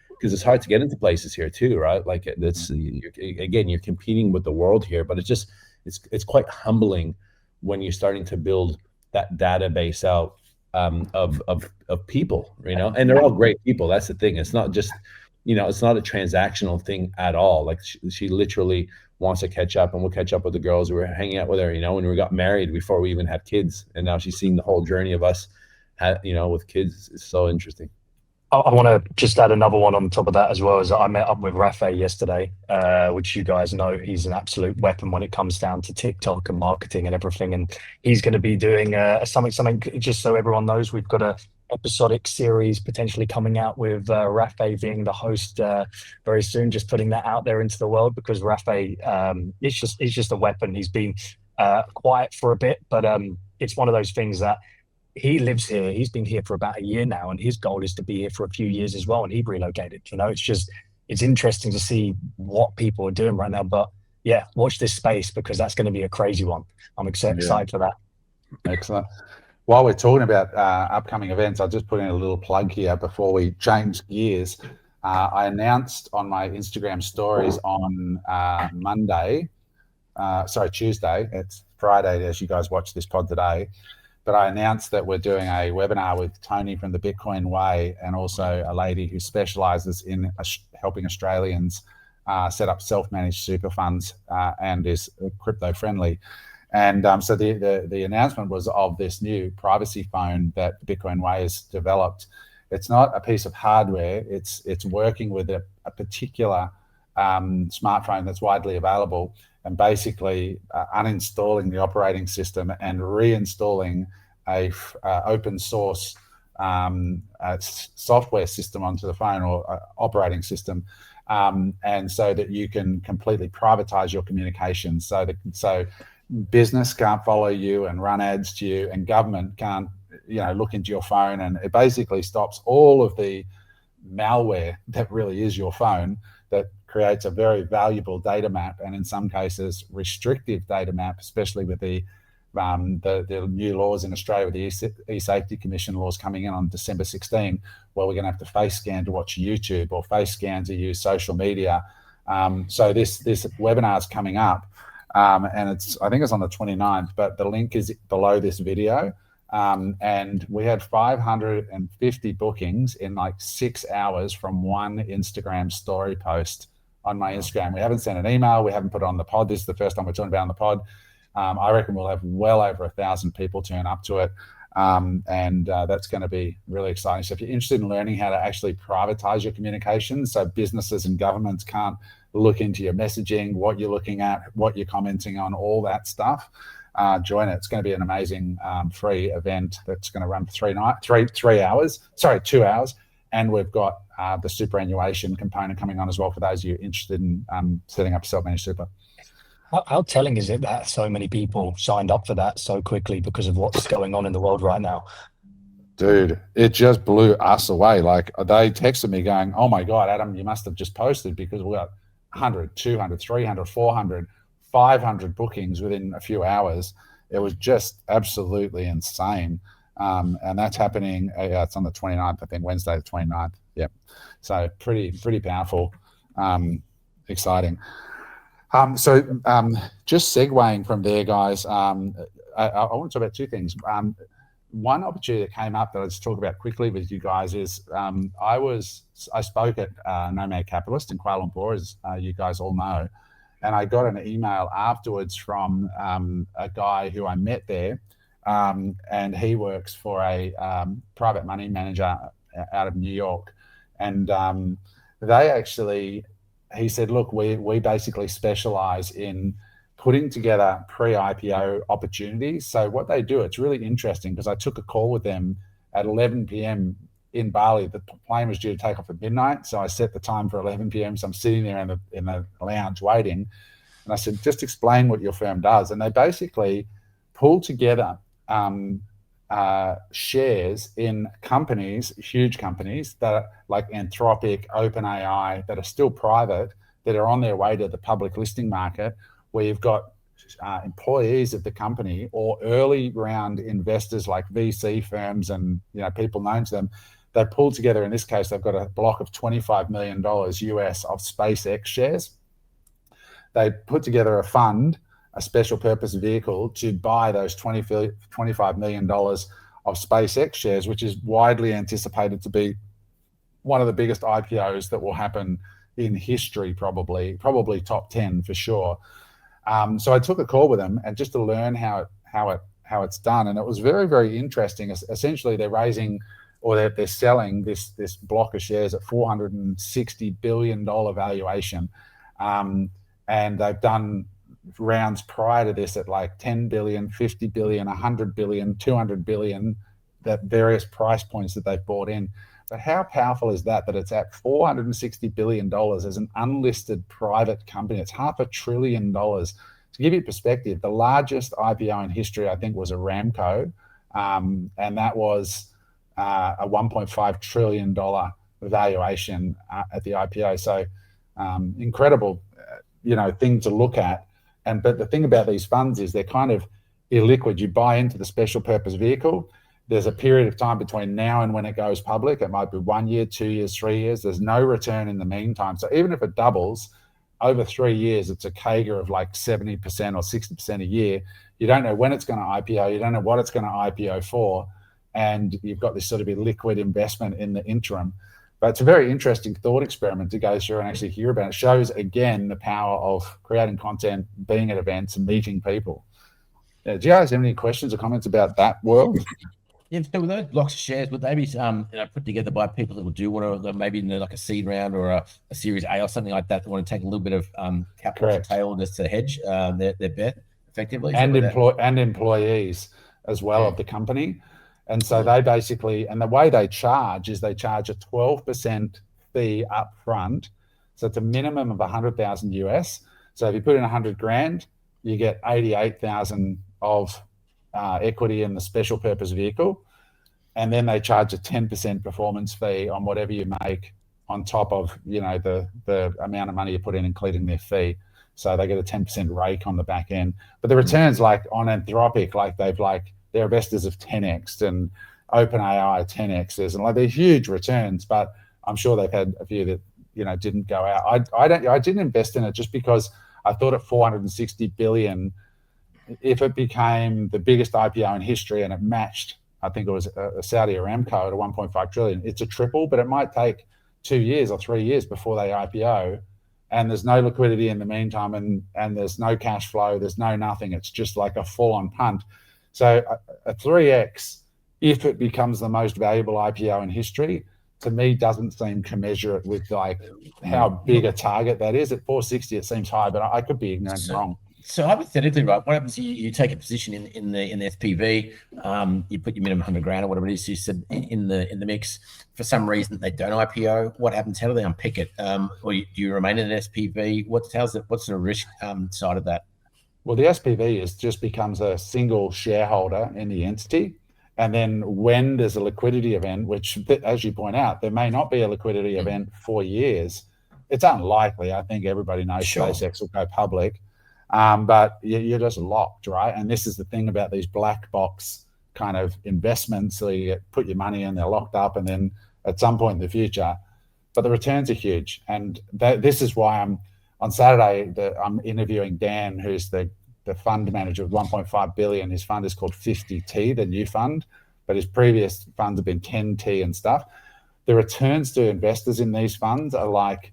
because it's hard to get into places here too, right? Like you're competing with the world here, but it's quite humbling when you're starting to build that database out of people, and they're all great people. That's the thing. It's not just, it's not a transactional thing at all. Like she literally wants to catch up, and we'll catch up with the girls. We were hanging out with her, when we got married before we even had kids. And now she's seeing the whole journey of us, with kids. It's so interesting. I want to just add another one on top of that as well. As I met up with Rafa yesterday, which you guys know, he's an absolute weapon when it comes down to TikTok and marketing and everything. And he's going to be doing something. Just so everyone knows, we've got a episodic series potentially coming out with Rafa being the host very soon. Just putting that out there into the world, because Rafa is just a weapon. He's been quiet for a bit, but it's one of those things that. He lives here. He's been here for about a year now, and his goal is to be here for a few years as well. And he relocated. It's interesting to see what people are doing right now. But yeah, watch this space, because that's going to be a crazy one. I'm excited for that. Excellent. While we're talking about upcoming events, I'll just put in a little plug here before we change gears. I announced on my Instagram stories on Tuesday. It's Friday as you guys watch this pod today. But I announced that we're doing a webinar with Tony from the Bitcoin Way, and also a lady who specializes in helping Australians set up self-managed super funds and is crypto friendly. And so the announcement was of this new privacy phone that Bitcoin Way has developed. It's not a piece of hardware. It's working with a particular smartphone that's widely available, and basically uninstalling the operating system and reinstalling a open source software system onto the phone, or operating system, and so that you can completely privatize your communications. So business can't follow you and run ads to you, and government can't look into your phone, and it basically stops all of the malware that really is your phone, that creates a very valuable data map, and in some cases restrictive data map, especially with the new laws in Australia, with the e-safety commission laws coming in on December 16, where we're going to have to face scan to watch YouTube, or face scan to use social media. So this webinar is coming up, and I think it's on the 29th, but the link is below this video. And we had 550 bookings in like 6 hours from one Instagram story post on my Instagram. We haven't sent an email. We haven't put it on the pod. This is the first time we're talking about it on the pod. I reckon we'll have well over 1,000 people turn up to it. And that's going to be really exciting. So if you're interested in learning how to actually privatize your communications, so businesses and governments can't look into your messaging, what you're looking at, what you're commenting on, all that stuff, join it. It's going to be an amazing free event that's going to run for 2 hours. And we've got the superannuation component coming on as well, for those of you interested in setting up self-managed super. How telling is it that so many people signed up for that so quickly because of what's going on in the world right now? Dude, it just blew us away. Like they texted me going, "Oh my God, Adam, you must have just posted because we got 100, 200, 300, 400, 500 bookings within a few hours." It was just absolutely insane. And that's happening. It's on the 29th, I think, Wednesday, the 29th. Yep. So pretty powerful, exciting. Just segueing from there, guys, I want to talk about two things. One opportunity that came up that I'll just talk about quickly with you guys is I spoke at Nomad Capitalist in Kuala Lumpur, as you guys all know, and I got an email afterwards from a guy who I met there, and he works for a private money manager out of New York, and he said, look, we basically specialize in putting together pre-IPO opportunities. So what they do, it's really interesting because I took a call with them at 11 p.m. in Bali. The plane was due to take off at midnight. So I set the time for 11 p.m. So I'm sitting there in the lounge waiting. And I said, just explain what your firm does. And they basically pull together shares in companies, huge companies that are like Anthropic, OpenAI, that are still private, that are on their way to the public listing market, where you've got employees of the company or early round investors like VC firms and people known to them. They pull together, in this case, they've got a block of $25 million US of SpaceX shares. They put together a fund, a special purpose vehicle, to buy those $25 million of SpaceX shares, which is widely anticipated to be one of the biggest IPOs that will happen in history, probably top 10 for sure. So I took a call with them and just to learn how it's done, and it was very, very interesting. Essentially, they're raising, or they're selling this block of shares at $460 billion valuation, and they've done rounds prior to this at like 10 billion, 50 billion, 100 billion, 200 billion, that various price points that they've bought in. But how powerful is that it's at $460 billion as an unlisted private company? It's $500 billion. To give you perspective, the largest IPO in history, I think, was Aramco, and that was a $1.5 trillion valuation at the IPO. So incredible, thing to look at. But the thing about these funds is they're kind of illiquid. You buy into the special purpose vehicle. There's a period of time between now and when it goes public. It might be 1 year, 2 years, 3 years. There's no return in the meantime. So even if it doubles over 3 years, it's a CAGR of like 70% or 60% a year. You don't know when it's going to IPO. You don't know what it's going to IPO for. And you've got this sort of liquid investment in the interim. But it's a very interesting thought experiment to go through and actually hear about. It shows, again, the power of creating content, being at events, and meeting people. Do you guys have any questions or comments about that world? Yeah, so with those blocks of shares, would they be put together by people that will do what, maybe in like a seed round or a Series A or something like that want to take a little bit of capital to tail just to hedge their bet effectively? And employees as well of the company. And so they basically, and the way they charge is they charge a 12% fee up front. So it's a minimum of 100,000 US. So if you put in 100 grand, you get 88,000 of equity in the special purpose vehicle. And then they charge a 10% performance fee on whatever you make on top of, the amount of money you put in, including their fee. So they get a 10% rake on the back end. But the returns, like on Anthropic, their investors have 10x, and OpenAI 10x's, and they're huge returns. But I'm sure they've had a few that didn't go out. I didn't invest in it just because I thought at 460 billion, if it became the biggest IPO in history and it matched, I think it was a Saudi Aramco at a 1.5 trillion, it's a triple, but it might take 2 years or 3 years before they IPO. And there's no liquidity in the meantime, and there's no cash flow, there's no nothing. It's just like a full-on punt. So a 3x, if it becomes the most valuable IPO in history, to me doesn't seem commensurate with how big a target that is. At 460, it seems high, but I could be ignorant and wrong. So hypothetically, right, what happens? You take a position in the SPV, you put your minimum 100 grand or whatever it is. You said in the mix. For some reason they don't IPO. What happens? How do they unpick it? Or do you remain in an SPV? What's the risk side of that? Well, the SPV just becomes a single shareholder in the entity. And then when there's a liquidity event, which, as you point out, there may not be a liquidity event for years. It's unlikely. I think everybody knows SpaceX will go public, but you're just locked, right? And this is the thing about these black box kind of investments. So you put your money in, they're locked up, and then at some point in the future, but the returns are huge. And this is why on Saturday, I'm interviewing Dan, who's the fund manager of 1.5 billion. His fund is called 50T, the new fund, but his previous funds have been 10T and stuff. The returns to investors in these funds are like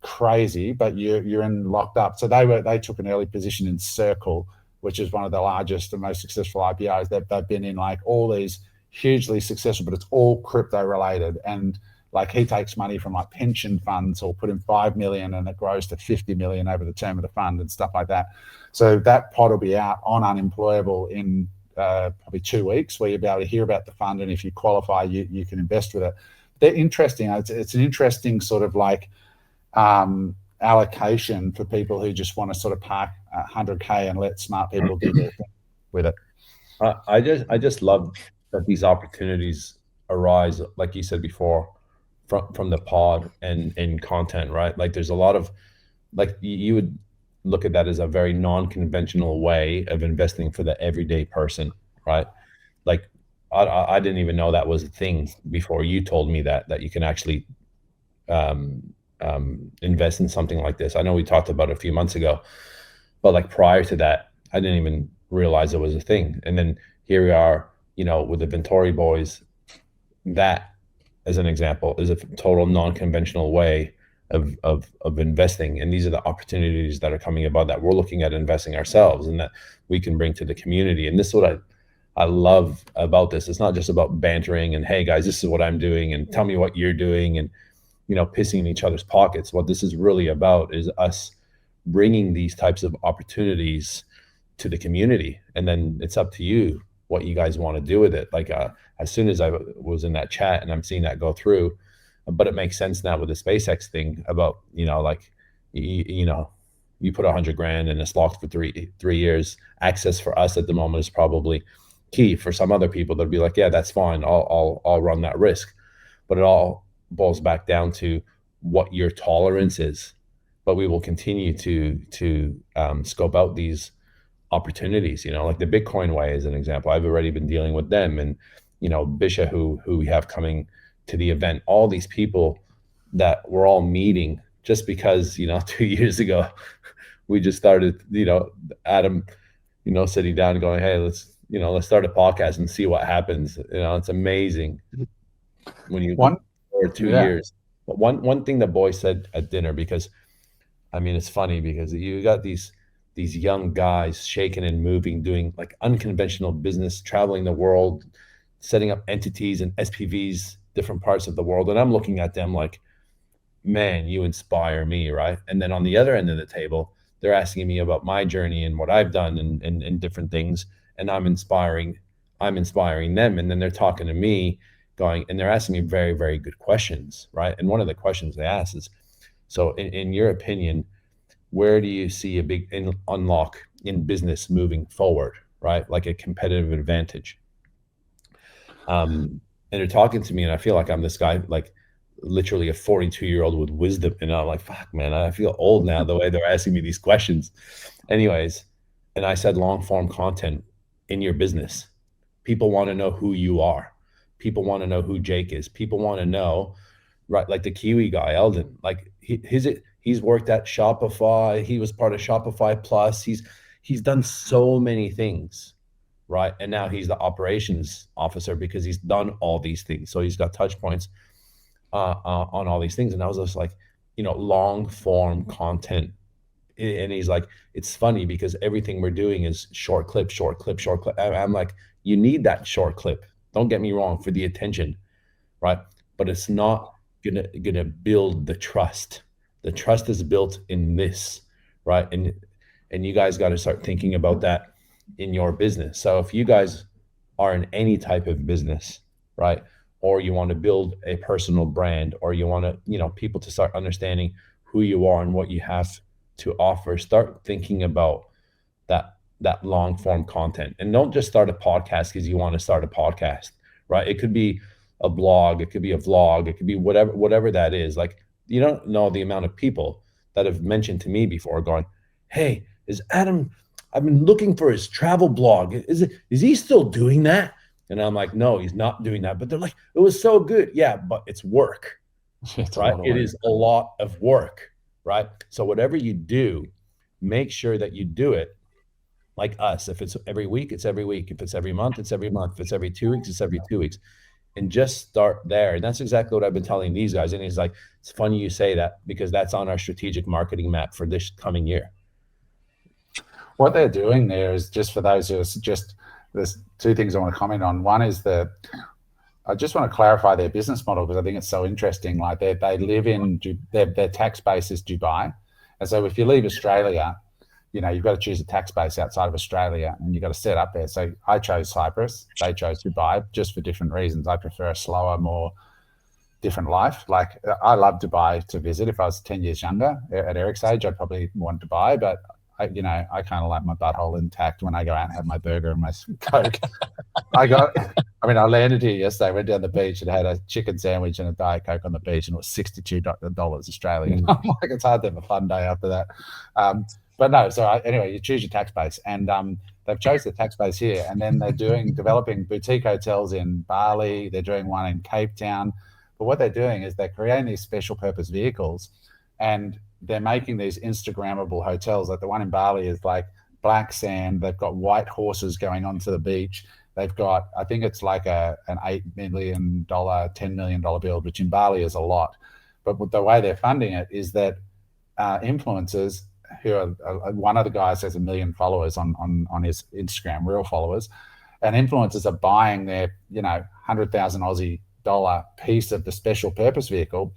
crazy, but you're in locked up. So they took an early position in Circle, which is one of the largest and most successful IPOs. They've been in like all these hugely successful, but it's all crypto related. And like he takes money from like pension funds, or put in 5 million and it grows to 50 million over the term of the fund and stuff like that. So that pod will be out on Unemployable in probably 2 weeks, where you'll be able to hear about the fund, and if you qualify, you can invest with it. They're interesting. It's an interesting sort of like allocation for people who just want to sort of park 100K and let smart people do their thing with it. I just love that these opportunities arise, like you said before, from the pod and content, right? Like there's a lot of, like you would look at that as a very non-conventional way of investing for the everyday person, right? Like I didn't even know that was a thing before you told me that you can actually invest in something like this. I know we talked about it a few months ago, but like prior to that, I didn't even realize it was a thing. And then here we are, with the Ventori boys. That, as an example, is a total non-conventional way of investing. And these are the opportunities that are coming about that we're looking at investing ourselves and that we can bring to the community. And this is what I love about this. It's not just about bantering and, hey guys, this is what I'm doing and tell me what you're doing and, pissing in each other's pockets. What this is really about is us bringing these types of opportunities to the community. And then it's up to you what you guys want to do with it. Like as soon as I was in that chat and I'm seeing that go through, but it makes sense now with the SpaceX thing about, like, you put 100 grand and it's locked for three years. Access for us at the moment is probably key. For some other people, they'll be like, yeah, that's fine. I'll run that risk. But it all boils back down to what your tolerance is. But we will continue to scope out these opportunities, like the Bitcoin way is an example. I've already been dealing with them, and Bisha, who we have coming to the event, all these people that we're all meeting just because 2 years ago we just started, Adam, sitting down and going, hey, let's start a podcast and see what happens. It's amazing when you for 2 years. But one thing the boy said at dinner, because it's funny because you got these young guys shaking and moving, doing like unconventional business, traveling the world, setting up entities and SPVs, different parts of the world. And I'm looking at them like, man, you inspire me, right? And then on the other end of the table, they're asking me about my journey and what I've done and different things. And I'm inspiring them. And then they're talking to me and they're asking me very, very good questions, right? And one of the questions they ask is, so in your opinion, where do you see a big unlock in business moving forward, right? Like a competitive advantage. And they're talking to me and I feel like I'm this guy, like literally a 42-year-old with wisdom. And I'm like, fuck, man, I feel old now the way they're asking me these questions. Anyways, and I said long form content in your business. People want to know who you are. People want to know who Jake is. People want to know, right? Like the Kiwi guy, Eldon, like he's worked at Shopify. He was part of Shopify Plus. He's done so many things, right? And now he's the operations officer because he's done all these things. So he's got touch points on all these things. And I was just like, long form content. And he's like, it's funny because everything we're doing is short clip. I'm like, you need that short clip. Don't get me wrong, for the attention, right? But it's not gonna build the trust. The trust is built in this, right? And you guys got to start thinking about that in your business. So if you guys are in any type of business, right, or you want to build a personal brand, or you want to, people to start understanding who you are and what you have to offer, start thinking about that long form content. And don't just start a podcast because you want to start a podcast, right? It could be a blog, it could be a vlog, it could be whatever that is. Like, you don't know the amount of people that have mentioned to me before going, hey, is Adam, I've been looking for his travel blog. Is he still doing that? And I'm like, no, he's not doing that. But they're like, it was so good. Yeah, but it's work, right? It is a lot of work, right? So whatever you do, make sure that you do it like us. If it's every week, it's every week. If it's every month, it's every month. If it's every 2 weeks, it's every 2 weeks. And just start there. And that's exactly what I've been telling these guys. And he's like, it's funny you say that because that's on our strategic marketing map for this coming year. What they're doing there is, just for those who are just, there's two things I want to comment on. One is I just want to clarify their business model because I think it's so interesting. Like they live in, their tax base is Dubai. And so if you leave Australia, you've got to choose a tax base outside of Australia and you've got to set up there. So I chose Cyprus, they chose Dubai, just for different reasons. I prefer a slower, more different life. Like I love Dubai to visit. If I was 10 years younger at Eric's age, I'd probably want Dubai, but I kind of like my butthole intact when I go out and have my burger and my Coke. I landed here yesterday, went down the beach and had a chicken sandwich and a Diet Coke on the beach, and it was $62 Australian. I'm like, it's hard to have a fun day after that. But no, so anyway, you choose your tax base, and they've chosen the tax base here, and then they're developing boutique hotels in Bali. They're doing one in Cape Town. But what they're doing is they're creating these special purpose vehicles, and they're making these Instagrammable hotels. Like the one in Bali is like black sand. They've got white horses going onto the beach. They've got, I think it's like an $8 million, $10 million build, which in Bali is a lot. But the way they're funding it is that influencers, who are, one of the guys has 1 million followers on his Instagram, real followers, and influencers are buying their 100,000 Aussie dollar piece of the special purpose vehicle,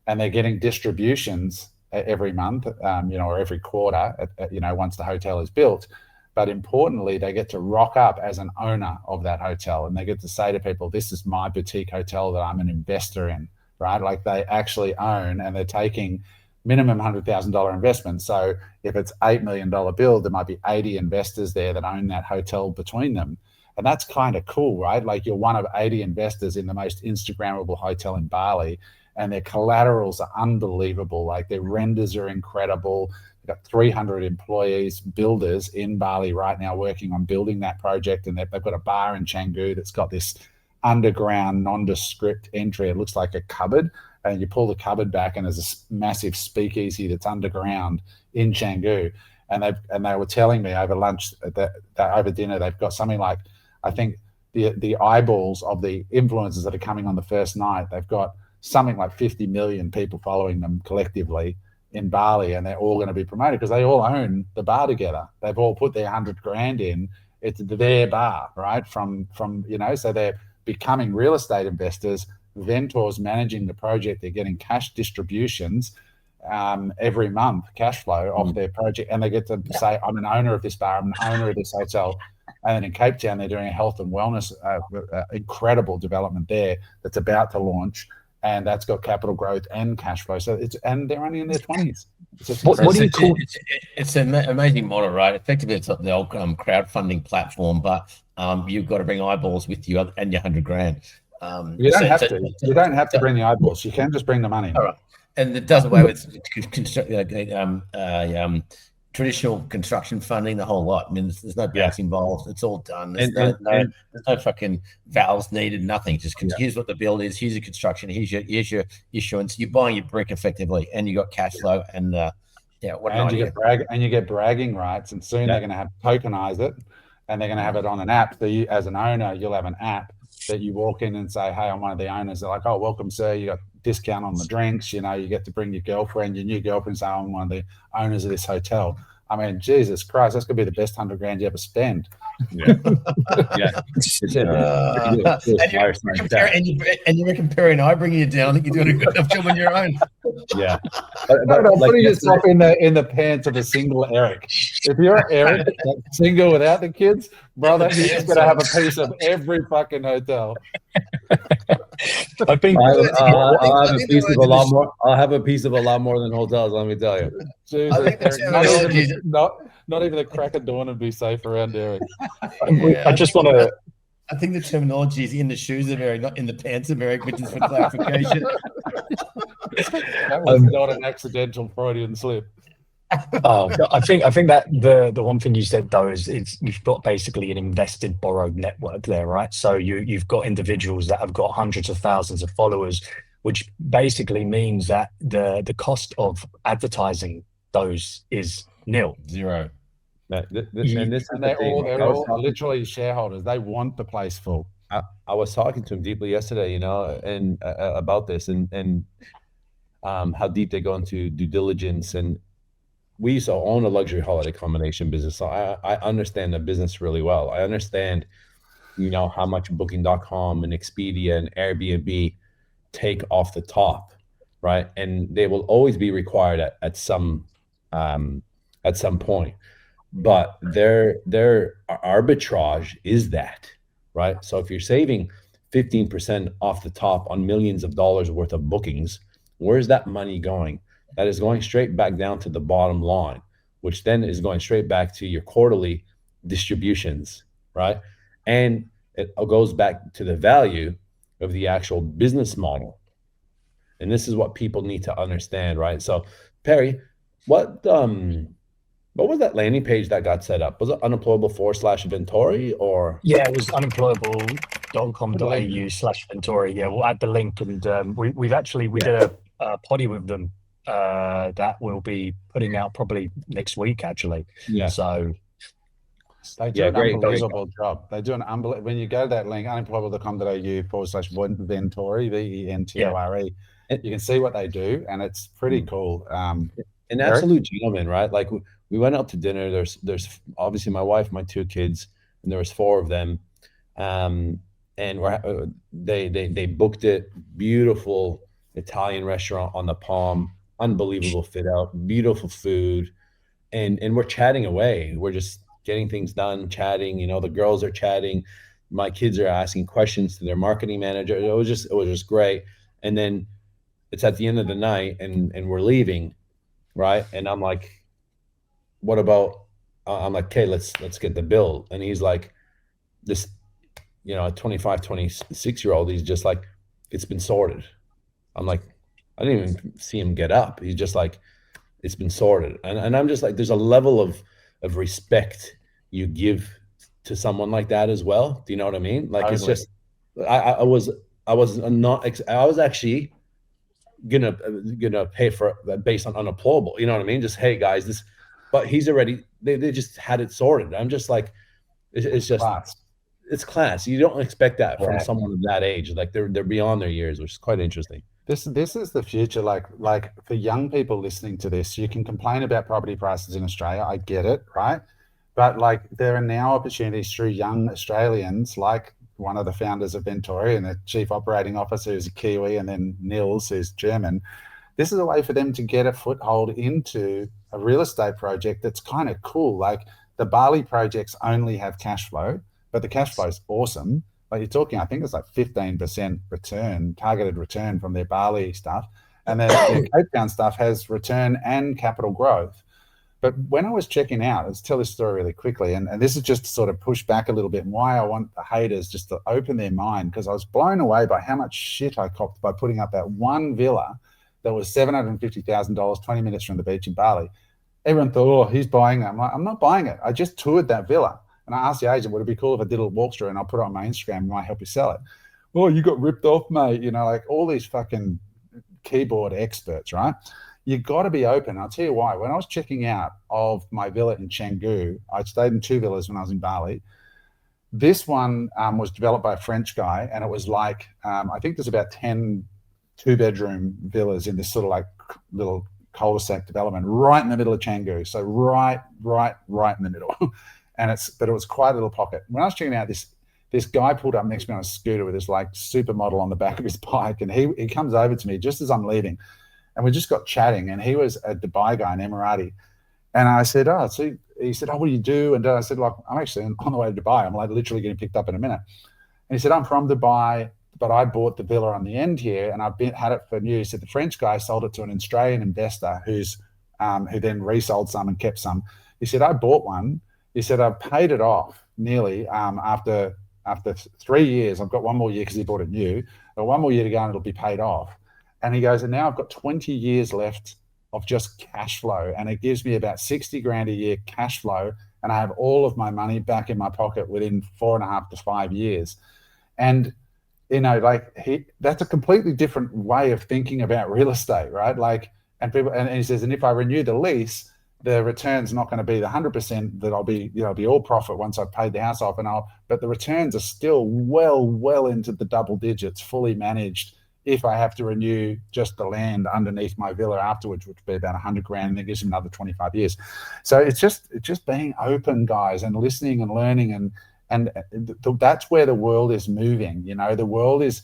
and they're getting distributions every month, or every quarter, once the hotel is built. But importantly, they get to rock up as an owner of that hotel, and they get to say to people, this is my boutique hotel that I'm an investor in, right? Like they actually own, and they're taking minimum $100,000 investment. So if it's $8 million build, there might be 80 investors there that own that hotel between them. And that's kind of cool, right? Like you're one of 80 investors in the most Instagrammable hotel in Bali, and their collaterals are unbelievable. Like their renders are incredible. They've got 300 employees, builders in Bali right now working on building that project. And they've got a bar in Canggu that's got this underground nondescript entry. It looks like a cupboard, and you pull the cupboard back and there's a massive speakeasy that's underground in Canggu. And they were telling me over lunch, that over dinner, they've got something like, I think the eyeballs of the influencers that are coming on the first night, they've got something like 50 million people following them collectively in Bali, and they're all going to be promoted because they all own the bar together. They've all put their 100 grand in. It's their bar, right? So they're becoming real estate investors, vendors managing the project. They're getting cash distributions every month, cash flow off their project, and they get to say, I'm an owner of this bar, I'm an owner of this hotel. And then in Cape Town, they're doing a health and wellness, incredible development there that's about to launch, and that's got capital growth and cash flow. So and they're only in their 20s. It's an amazing model, right? Effectively, it's the old crowdfunding platform, but you've got to bring eyeballs with you and your 100 grand. You don't have to. You don't have to bring the eyeballs. You can just bring the money. All right, and it does away with traditional construction funding, the whole lot. I mean, there's no banks involved. It's all done. There's no fucking valves needed. Nothing. Just here's what the build is. Here's your construction. Here's your issuance. You're buying your brick effectively, and you got cash flow. And you get bragging rights. And soon they're going to have tokenize it, and they're going to have it on an app. So you, as an owner, you'll have an app that you walk in and say, "Hey, I'm one of the owners." They're like, "Oh, welcome, sir. You got discount on the drinks. You get to bring your girlfriend, your new girlfriend, say, I'm one of the owners of this hotel." I mean, Jesus Christ, that's going to be the best 100 grand you ever spend. Yeah. And you're comparing, I bring you down. I think you're doing a good enough job on your own. Yeah. No, But like putting yesterday- yourself in the pants of a single Eric. If you're Eric, that's single without the kids, brother, you're just gonna have a piece of every fucking hotel. I think I'll have I a think piece the of a word lot is- more. I'll have a piece of a lot more than hotels. Let me tell you. Jesus, think the Eric, terminology- not even the crack of dawn would be safe around Eric. I just want to. I think the terminology is in the shoes of Eric, not in the pants of Eric, which is for clarification. That was not an accidental Freudian slip. Oh, I think that the one thing you said though is you've got basically an invested borrowed network there, right? So you've got individuals that have got hundreds of thousands of followers, which basically means that the cost of advertising those is nil. Zero. And this is And the they're thing. all literally shareholders. They want the place full. I was talking to him deeply yesterday, and about this and how deep they go into due diligence. And we used to own a luxury holiday accommodation business, so I understand the business really well. I understand, how much Booking.com and Expedia and Airbnb take off the top, right? And they will always be required at some point. But their arbitrage is that, right? So if you're saving 15% off the top on millions of dollars worth of bookings, where's that money going? That is going straight back down to the bottom line, which then is going straight back to your quarterly distributions, right? And it goes back to the value of the actual business model. And this is what people need to understand, right? So, Perry, what was that landing page that got set up? Was it unemployable/Ventori or? Yeah, it was unemployable.com.au/Ventori. Yeah, we'll add the link, and we did a potty with them that we'll be putting out probably next week, actually. Yeah. So They do Yeah, an great. unbelievable job. They do an unbelievable. When you go to that link, unemployable.com.au/Ventori, VENTORE, you can see what they do, and it's pretty cool. An Eric? absolute gentleman, right? Like we went out to dinner. There's obviously my wife, my two kids, and there was four of them. And they booked it. Beautiful Italian restaurant on the Palm, unbelievable fit out, beautiful food, and we're chatting away. We're just getting things done, chatting. The girls are chatting. My kids are asking questions to their marketing manager. It was just great. And then it's at the end of the night, and we're leaving, right? And I'm like, what about? I'm like, okay, let's get the bill. And he's like, this, a 25, 26-year-old. He's just like, it's been sorted. I'm like, I didn't even see him get up. He's just like, it's been sorted. And I'm just like, there's a level of respect you give to someone like that as well. Do you know what I mean? Like, Totally. it's just, I was actually gonna pay for it based on unemployable. You know what I mean? Just, hey guys, this, but he's already, they just had it sorted. I'm just like, it's just, Class. it's class. You don't expect that from Yeah. someone of that age. Like they're beyond their years, which is quite interesting. This is the future. Like for young people listening to this, you can complain about property prices in Australia. I get it, right? But like there are now opportunities through young Australians, like one of the founders of Ventori and the chief operating officer who's a Kiwi, and then Nils, who's German. This is a way for them to get a foothold into a real estate project that's kind of cool. Like the Bali projects only have cash flow, but the cash flow is awesome. Like you're talking, I think it's like 15% return, targeted return from their Bali stuff. And then their Cape Town stuff has return and capital growth. But when I was checking out, let's tell this story really quickly. And this is just to sort of push back a little bit and why I want the haters just to open their mind, because I was blown away by how much shit I copped by putting up that one villa that was $750,000, 20 minutes from the beach in Bali. Everyone thought, oh, he's buying that. I'm like, I'm not buying it. I just toured that villa. And I asked the agent, would it be cool if I did a walkthrough and I'll put it on my Instagram and might help you sell it? Oh, you got ripped off, mate. Like all these fucking keyboard experts, right? You got to be open. I'll tell you why. When I was checking out of my villa in Canggu, I stayed in two villas when I was in Bali. This one was developed by a French guy, and it was like, I think there's about 10 two-bedroom villas in this sort of like little cul-de-sac development right in the middle of Canggu. So right in the middle. But it was quite a little pocket. When I was checking out, this guy pulled up next to me on a scooter with this like supermodel on the back of his bike, and he comes over to me just as I'm leaving, and we just got chatting, and he was a Dubai guy, an Emirati. And I said, oh, so he said, oh, what do you do? And I said, like, I'm actually on the way to Dubai. I'm like literally getting picked up in a minute. And he said, I'm from Dubai, but I bought the villa on the end here, and I've had it for new. He said the French guy sold it to an Australian investor who then resold some and kept some. He said, I bought one. He said, I've paid it off nearly after 3 years. I've got one more year because he bought it new. But one more year to go and it'll be paid off. And he goes, and now I've got 20 years left of just cash flow. And it gives me about 60 grand a year cash flow. And I have all of my money back in my pocket within 4.5 to 5 years. And, you know, like that's a completely different way of thinking about real estate, right? Like, and he says, and if I renew the lease, the return's not going to be the 100% that I'll be, you know, be all profit once I've paid the house off, but the returns are still well into the double digits, fully managed. If I have to renew just the land underneath my villa afterwards, which would be about 100 grand, and then gives him another 25 years. So it's just being open, guys, and listening and learning, and that's where the world is moving. You know, the world is,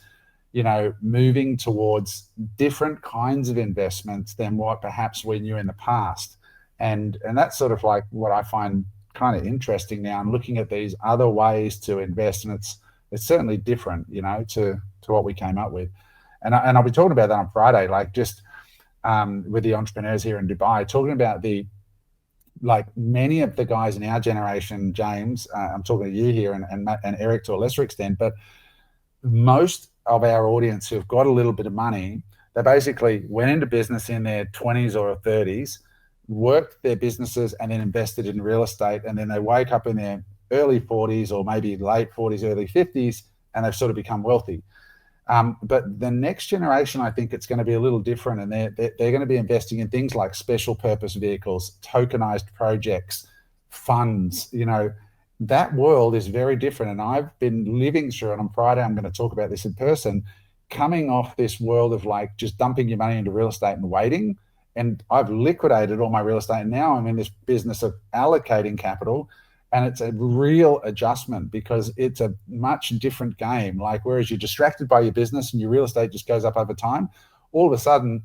you know, moving towards different kinds of investments than what perhaps we knew in the past. And that's sort of like what I find kind of interesting now. I'm looking at these other ways to invest, and it's certainly different, you know, to what we came up with. And I'll be talking about that on Friday, like just with the entrepreneurs here in Dubai, talking about like many of the guys in our generation, James, I'm talking to you here and Eric to a lesser extent, but most of our audience who've got a little bit of money, they basically went into business in their 20s or 30s, worked their businesses and then invested in real estate. And then they wake up in their early 40s or maybe late 40s, early 50s, and they've sort of become wealthy. But the next generation, I think it's going to be a little different, and they're going to be investing in things like special purpose vehicles, tokenized projects, funds. You know, that world is very different. And I've been living through it. On Friday, I'm going to talk about this in person, coming off this world of like just dumping your money into real estate and waiting. And I've liquidated all my real estate. And now I'm in this business of allocating capital. And it's a real adjustment because it's a much different game. Like, whereas you're distracted by your business and your real estate just goes up over time, all of a sudden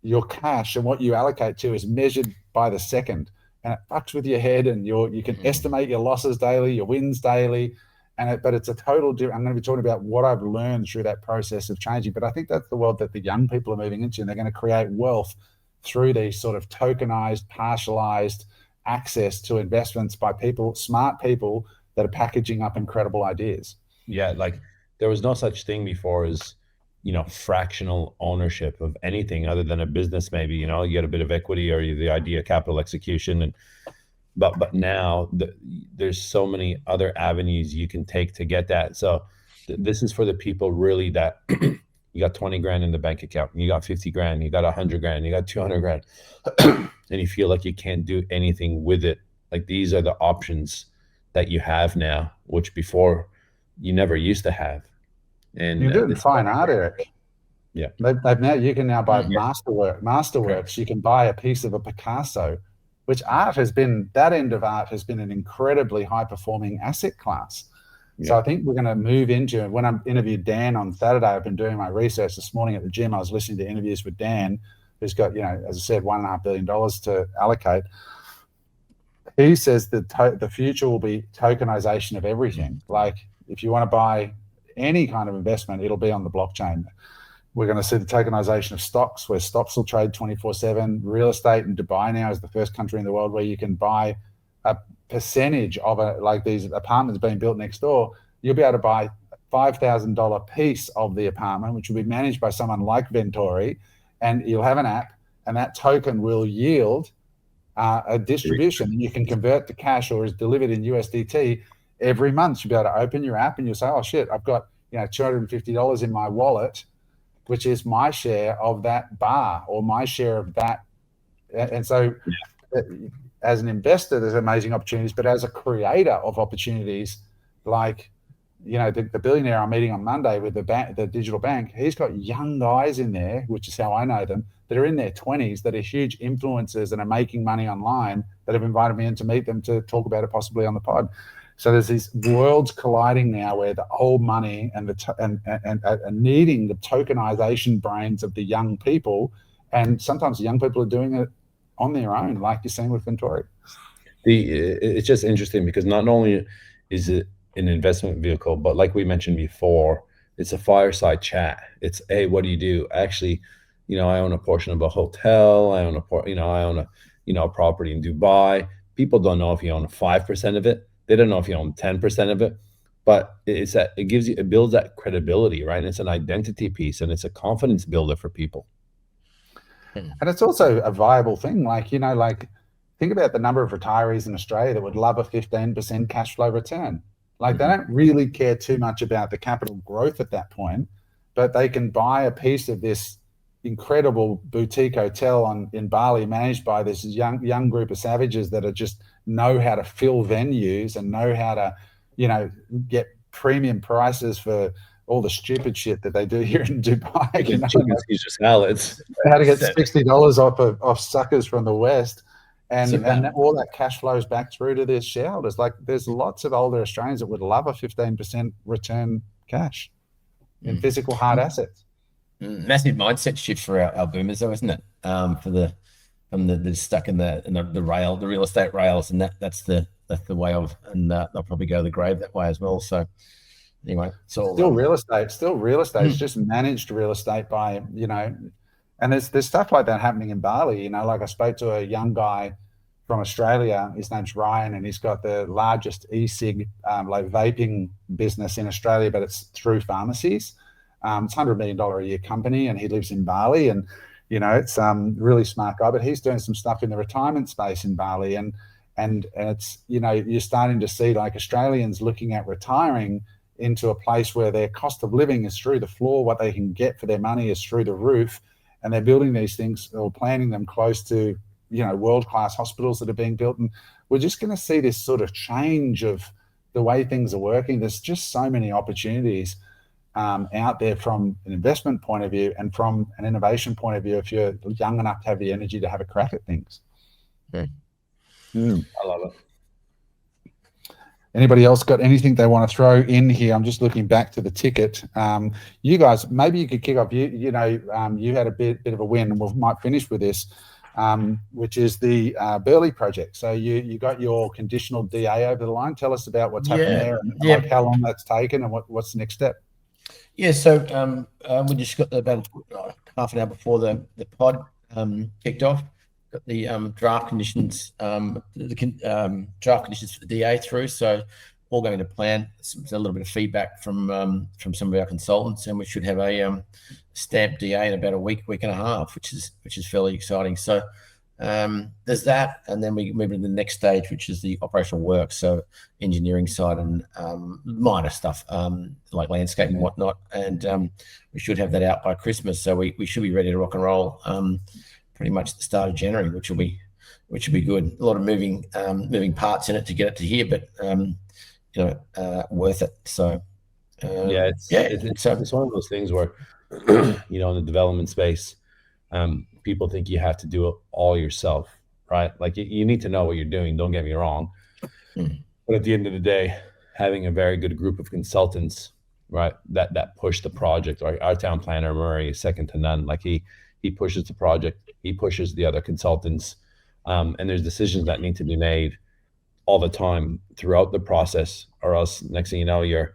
your cash and what you allocate to is measured by the second, and it fucks with your head, and you can estimate your losses daily, your wins daily. But it's a total different. I'm going to be talking about what I've learned through that process of changing. But I think that's the world that the young people are moving into, and they're going to create wealth through these sort of tokenized, partialized access to investments by people, smart people that are packaging up incredible ideas. Yeah, like there was no such thing before as, you know, fractional ownership of anything other than a business. Maybe, you know, you get a bit of equity or the idea capital execution, but now there's so many other avenues you can take to get that. So this is for the people really that you got 20 grand in the bank account, you got 50 grand, you got 100 grand, you got 200 grand, and you feel like you can't do anything with it. Like, these are the options that you have now, which before you never used to have. And you're doing fine art, Eric. Yeah. They've now, you can now buy Masterworks. You can buy a piece of a Picasso, which that end of art has been an incredibly high performing asset class. Yeah. So I think we're going to move into, when I interviewed Dan on Saturday, I've been doing my research this morning at the gym. I was listening to interviews with Dan, who's got, you know, as I said, $1.5 billion to allocate. He says that the future will be tokenization of everything. Like, if you want to buy any kind of investment, it'll be on the blockchain. We're going to see the tokenization of stocks, where stocks will trade 24/7. Real estate in Dubai now is the first country in the world where you can buy a percentage of like these apartments being built next door. You'll be able to buy a $5,000 piece of the apartment, which will be managed by someone like Ventori, and you'll have an app, and that token will yield a distribution. You can convert to cash or is delivered in USDT every month. You'll be able to open your app and you'll say, oh shit, I've got, you know, $250 in my wallet, which is my share of that bar or my share of that. And so as an investor, there's amazing opportunities, but as a creator of opportunities, like, you know, the billionaire I'm meeting on Monday with the digital bank, he's got young guys in there, which is how I know them, that are in their 20s, that are huge influencers and are making money online, that have invited me in to meet them to talk about it possibly on the pod. So there's these worlds colliding now where the old money and needing the tokenization brains of the young people, And sometimes young people are doing it on their own, like you're saying with Ventori. It's just interesting because not only is it an investment vehicle, but like we mentioned before, it's a fireside chat. It's, hey, what do you do? Actually, I own a portion of a hotel. I own a property in Dubai. People don't know if you own 5% of it. They don't know if you own 10% of it. But it builds that credibility, right? And it's an identity piece, and it's a confidence builder for people. And it's also a viable thing. Like think about the number of retirees in Australia that would love a 15% cash flow return. Like they don't really care too much about the capital growth at that point, but they can buy a piece of this incredible boutique hotel in Bali, managed by this young group of savages that are just know how to fill venues and know how to, get premium prices for all the stupid shit that they do here in Dubai. Chicken Caesar salads. How to get $60 off suckers from the West. And all that cash flows back through to their shareholders. Like there's lots of older Australians that would love a 15% return cash in physical hard assets. Massive mindset shift for our boomers, though, isn't it? For the stuck in the real estate rails, and that's the way of, and they'll probably go to the grave that way as well. So anyway, it's all still real estate. It's just managed real estate by and there's stuff like that happening in Bali. Like I spoke to a young guy from Australia. His name's Ryan, and he's got the largest e-cig like vaping business in Australia, but it's through pharmacies. It's $100 million a year company, and he lives in Bali. And it's really smart guy. But he's doing some stuff in the retirement space in Bali, and it's you're starting to see like Australians looking at retiring into a place where their cost of living is through the floor. What they can get for their money is through the roof. And they're building these things or planning them close to, world-class hospitals that are being built. And we're just going to see this sort of change of the way things are working. There's just so many opportunities out there from an investment point of view and from an innovation point of view if you're young enough to have the energy to have a crack at things. I love it. Anybody else got anything they want to throw in here? I'm just looking back to the ticket. You guys, maybe you could kick off. You had a bit of a win, and we might finish with this, which is the Burley project. So you got your conditional DA over the line. Tell us about what's happened there, and like how long that's taken, and what's the next step. Yeah, so we just got about half an hour before the pod kicked off. Got the draft conditions, draft conditions for the DA through, so all going to plan. There's a little bit of feedback from some of our consultants, and we should have a stamped DA in about a week and a half, which is fairly exciting. So there's that, and then we move into the next stage, which is the operational work, so engineering side and minor stuff like landscape and whatnot, and we should have that out by Christmas. So we should be ready to rock and roll. Pretty much the start of January, which will be good. A lot of moving parts in it to get it to here, but worth it. So it's one of those things where in the development space, people think you have to do it all yourself, right? Like you need to know what you're doing. Don't get me wrong, but at the end of the day, having a very good group of consultants, right, that push the project. Right? Our town planner Murray is second to none. Like he pushes the project. He pushes the other consultants, and there's decisions that need to be made all the time throughout the process, or else next thing you know, your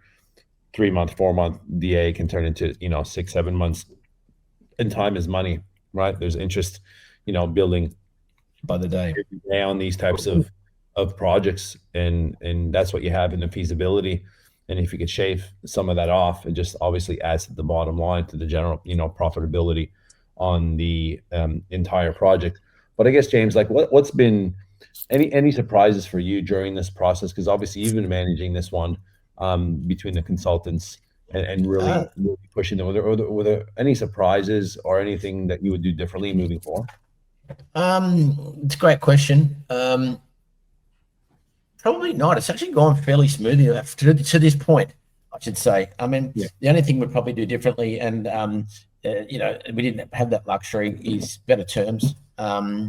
3-month, 4-month DA can turn into 6-7 months, and time is money, right? There's interest, building by the day on these types of projects, and that's what you have in the feasibility. And if you could shave some of that off, it just obviously adds to the bottom line, to the general profitability on the entire project. But I guess, James, like what's been any surprises for you during this process? Because obviously you've been managing this one between the consultants and really pushing them. Were there any surprises or anything that you would do differently moving forward? It's a great question. Probably not. It's actually gone fairly smoothly to this point, I should say. I mean, the only thing we'd probably do differently, and we didn't have that luxury, is better terms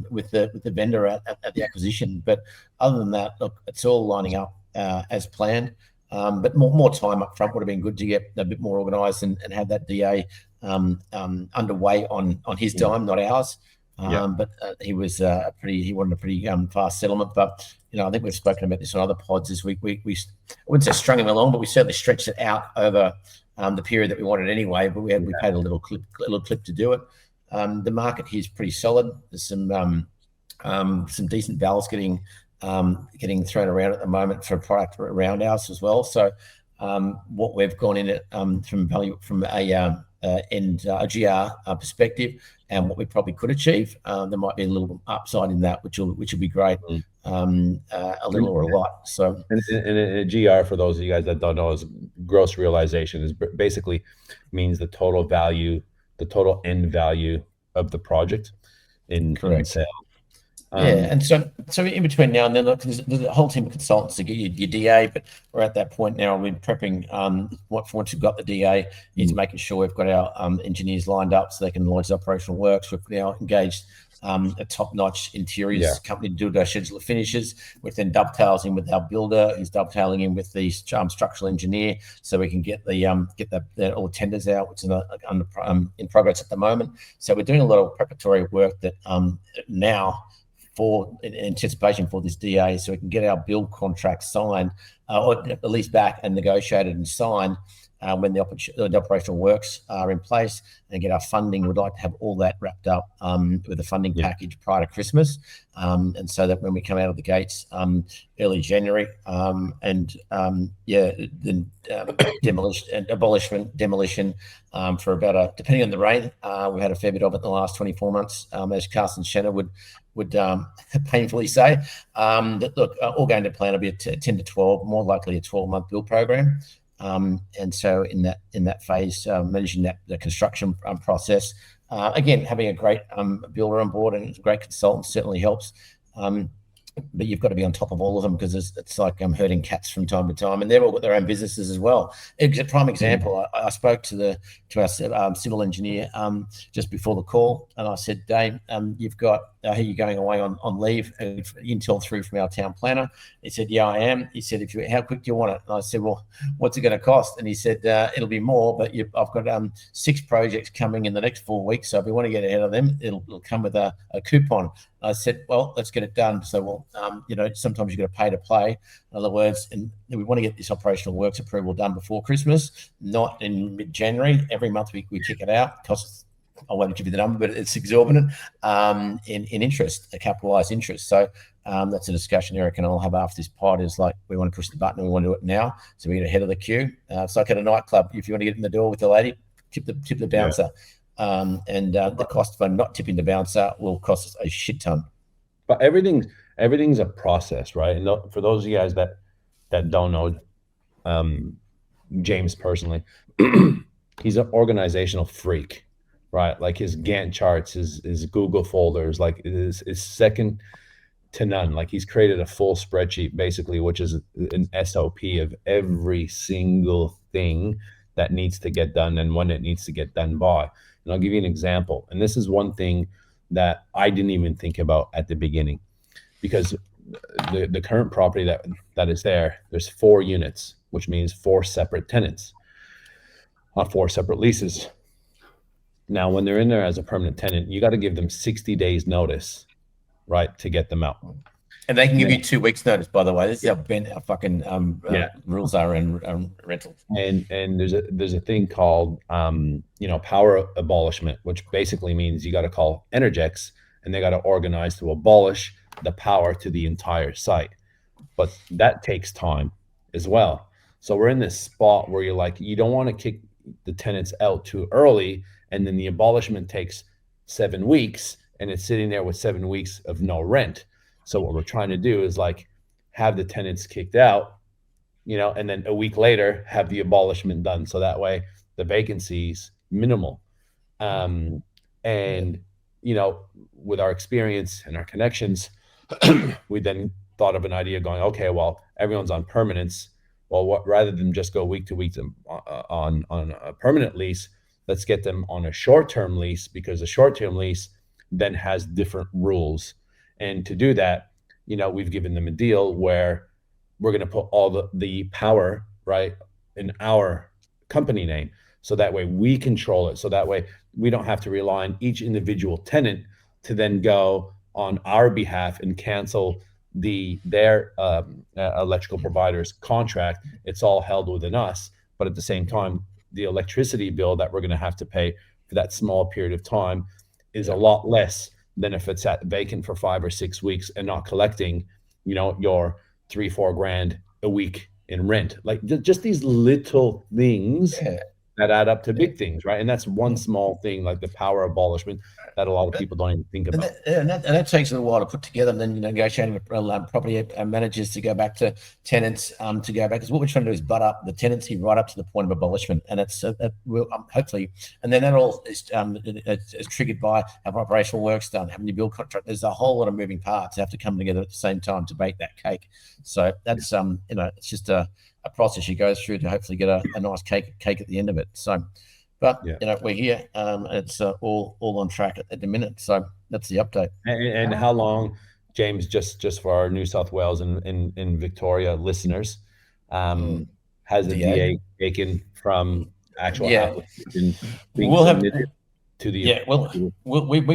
with the vendor at the acquisition. But other than that, look, it's all lining up as planned. But more time up front would have been good to get a bit more organised and have that DA underway on his dime, not ours. But he wanted a pretty fast settlement. But I think we've spoken about this on other pods. Is we I wouldn't say strung him along, but we certainly stretched it out over the period that we wanted anyway. But we paid a little clip to do it. The market here is pretty solid. There's some decent valves getting thrown around at the moment for a product around ours as well. So what we've gone in at from a GR perspective, and what we probably could achieve, there might be a little upside in that, which will be great, a little or a lot. So, and a GR, for those of you guys that don't know, is gross realization. Is basically means the total value, the total end value of the project in sale. And so in between now and then, look, there's a whole team of consultants to get your DA, but we're at that point now. We're prepping. Once we've got the DA, it's making sure we've got our engineers lined up so they can launch the operational works. We've now engaged a top-notch interiors company to do our schedule of finishes, which then dovetails in with our builder, who's dovetailing in with the structural engineer, so we can get all tenders out, which is in progress at the moment. So we're doing a lot of preparatory work that now, in anticipation for this DA, so we can get our build contract signed, or at least back and negotiated and signed when the operational works are in place, and get our funding. We'd like to have all that wrapped up with a funding package prior to Christmas, and so that when we come out of the gates early January, then demolition for about depending on the rain, we've had a fair bit of it in the last 24 months, as Carson Shenner would painfully say. That look, all going to plan will be a 10 to 12, more likely a 12-month build program. And so in that phase, managing the construction process, again, having a great builder on board and a great consultant certainly helps. But you've got to be on top of all of them, because it's like herding cats from time to time, and they've all got their own businesses as well. A prime example, I spoke to our civil engineer just before the call, and I said, Dave, you've got, are you going away on leave? Intel through from our town planner. He said, yeah, I am. He said, how quick do you want it? And I said, well, what's it going to cost? And he said, it'll be more, but I've got 6 projects coming in the next 4 weeks, so if we want to get ahead of them, it'll come with a coupon. I said, well, let's get it done. So, sometimes you've got to pay to play. In other words, and we want to get this operational works approval done before Christmas, not in mid-January. Every month we kick it out. It costs, I won't give you the number, but it's exorbitant in interest, capitalized interest. So that's a discussion Eric and I'll have after this pod, is like, we want to push the button and we want to do it now, so we get ahead of the queue. It's like at a nightclub. If you want to get in the door with the lady, tip the bouncer. The cost for not tipping the bouncer will cost us a shit ton. But everything's a process, right? And for those of you guys that don't know James personally, he's an organizational freak, right? Like his Gantt charts, his Google folders, like is second to none. Like he's created a full spreadsheet basically, which is an SOP of every single thing that needs to get done and when it needs to get done by. And I'll give you an example. And this is one thing that I didn't even think about at the beginning, because the current property that is there's 4 units, which means 4 separate tenants on 4 separate leases. Now, when they're in there as a permanent tenant, you got to give them 60 days notice, right, to get them out. And they can give you 2 weeks notice, by the way. This is how fucking rules are in rentals. And there's a thing called power abolishment, which basically means you got to call Energex and they got to organize to abolish the power to the entire site. But that takes time as well. So we're in this spot where you're like, you don't want to kick the tenants out too early, and then the abolishment takes 7 weeks and it's sitting there with 7 weeks of no rent. So what we're trying to do is like have the tenants kicked out, and then a week later have the abolishment done. So that way the vacancy's minimal. With our experience and our connections, we then thought of an idea going, okay, well, everyone's on permanence. Well, rather than just go week to week on a permanent lease, let's get them on a short-term lease, because a short-term lease then has different rules. And to do that, we've given them a deal where we're going to put all the power, right, in our company name. So that way we control it. So that way we don't have to rely on each individual tenant to then go on our behalf and cancel their electrical provider's contract. It's all held within us. But at the same time, the electricity bill that we're going to have to pay for that small period of time is a lot less than if it's vacant for 5 or 6 weeks and not collecting, your 3-4 grand a week in rent. Like just these little things that add up to big things, right? And that's one small thing, like the power abolishment, that a lot of people don't even think about. And that takes a little while to put together, and then negotiating with property managers to go back to tenants to go back. Because what we're trying to do is butt up the tenancy right up to the point of abolishment, and it's will hopefully, and then that all is triggered by having operational works done, having your build contract. There's a whole lot of moving parts that have to come together at the same time to bake that cake. So that's it's just a process you go through to hopefully get a nice cake at the end of it. So. But we're here. It's all on track at the minute. So that's the update. And how long, James? Just for our New South Wales and Victoria listeners, has the DA taken from actual application to the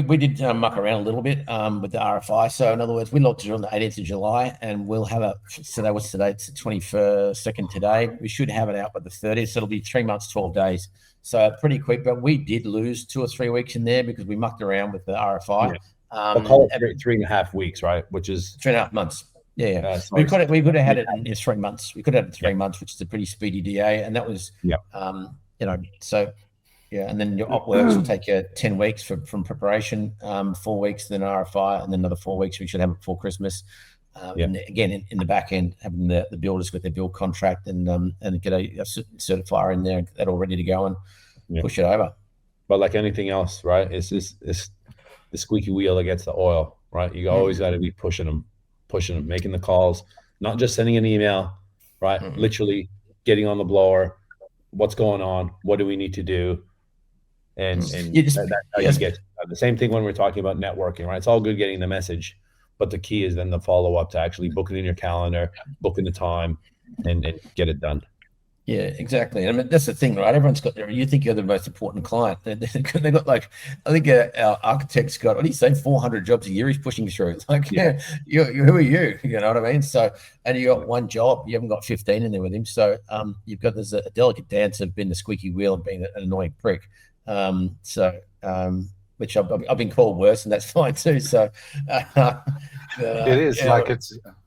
we did muck around a little bit with the RFI. So in other words, we locked it on the 18th of July, and we'll have so that was today. It's the 22nd today. We should have it out by the 30th. So it'll be 3 months, 12 days. So pretty quick, but we did lose 2 or 3 weeks in there because we mucked around with the RFI. I'll call it 3.5 weeks, right? Which is 3.5 months. Yeah. We could have had it in 3 months. We could have had it in 3 months, which is a pretty speedy DA, and that was so. Yeah, and then your op works will take you 10 weeks from preparation, 4 weeks, then RFI, and then another 4 weeks. We should have it before Christmas. And again, in the back end, having the builders with their build contract and get a certifier in there, that all ready to go and push it over. But like anything else, right? It's the squeaky wheel that gets the oil, right? You always got to be pushing them, making the calls, not just sending an email, right? Literally getting on the blower. What's going on? What do we need to do? And that's how you get the same thing when we're talking about networking, right? It's all good getting the message, but the key is then the follow up to actually book it in your calendar, booking the time, and get it done. Yeah, exactly. I mean, that's the thing, right? Everyone's got you think you're the most important client. They got like, I think our architect's got, what do you say, 400 jobs a year he's pushing through. It's like, who are you? You know what I mean? So, and you got one job, you haven't got 15 in there with him. So you've got, there's a delicate dance of being the squeaky wheel and being an annoying prick. Which I've been called worse, and that's fine too. So it is like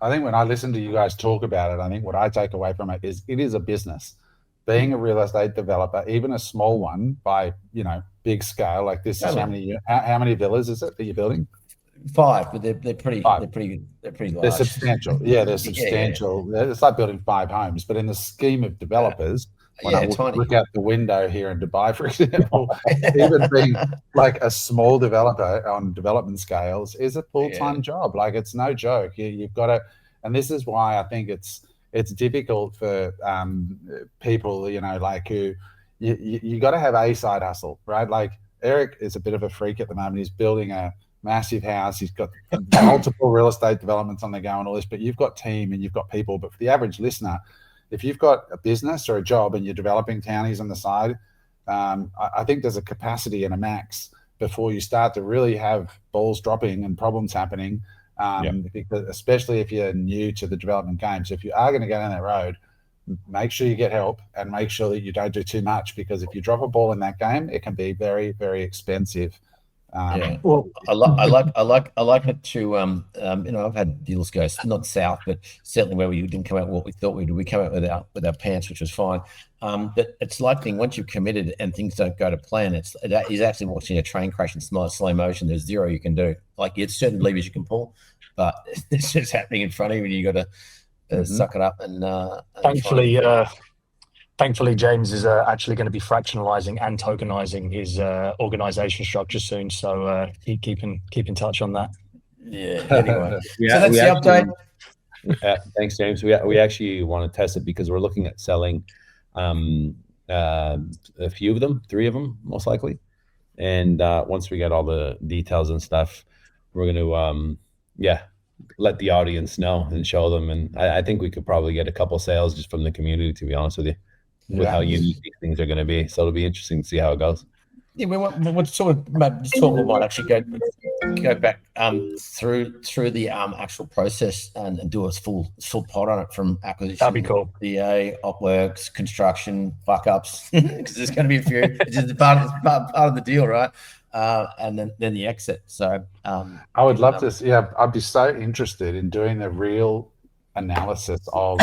I think when I listen to you guys talk about it, I think what I take away from it is a business. Being a real estate developer, even a small one by big scale like this, is how many villas is it that you're building? 5, but they're pretty large. They're substantial. Yeah, they're substantial. Yeah. It's like building 5 homes, but in the scheme of developers. When I look out the window here in Dubai, for example, even being like a small developer on development scales is a full-time job. Like, it's no joke. You've got to, and this is why I think it's difficult for people, like who you got to have a side hustle, right? Like Eric is a bit of a freak at the moment. He's building a massive house. He's got multiple real estate developments on the go and all this, but you've got team and you've got people. But for the average listener, if you've got a business or a job and you're developing townies on the side, I think there's a capacity and a max before you start to really have balls dropping and problems happening, because especially if you're new to the development game. So if you are going to go down that road, make sure you get help and make sure that you don't do too much, because if you drop a ball in that game, it can be very, very expensive. Well, I like it to I've had deals go not south, but certainly where we didn't come out what we thought we'd do. We came out with our pants, which was fine. But it's like once you've committed and things don't go to plan, it is actually watching a train crash in slow motion. There's zero you can do. Like, it's certain levers you can pull, but it's just happening in front of you, and you got to suck it up. And Thankfully, James is actually going to be fractionalizing and tokenizing his organization structure soon. So keep in touch on that. Yeah. Anyway, so that's the update. Thanks, James. We actually want to test it because we're looking at selling a few of them, 3 of them, most likely. And once we get all the details and stuff, we're going to, let the audience know and show them. And I think we could probably get a couple sales just from the community, to be honest with you. with how unique these things are going to be. So it'll be interesting to see how it goes. Yeah, we'll sort of talk. We might actually go back through the actual process and do a full pod on it, from acquisition, That'd be cool. DA, opworks, construction, fuck ups, because there's going to be a few. It's just part of the deal, right? And then the exit. So I would love to see, I'd be so interested in doing the real analysis of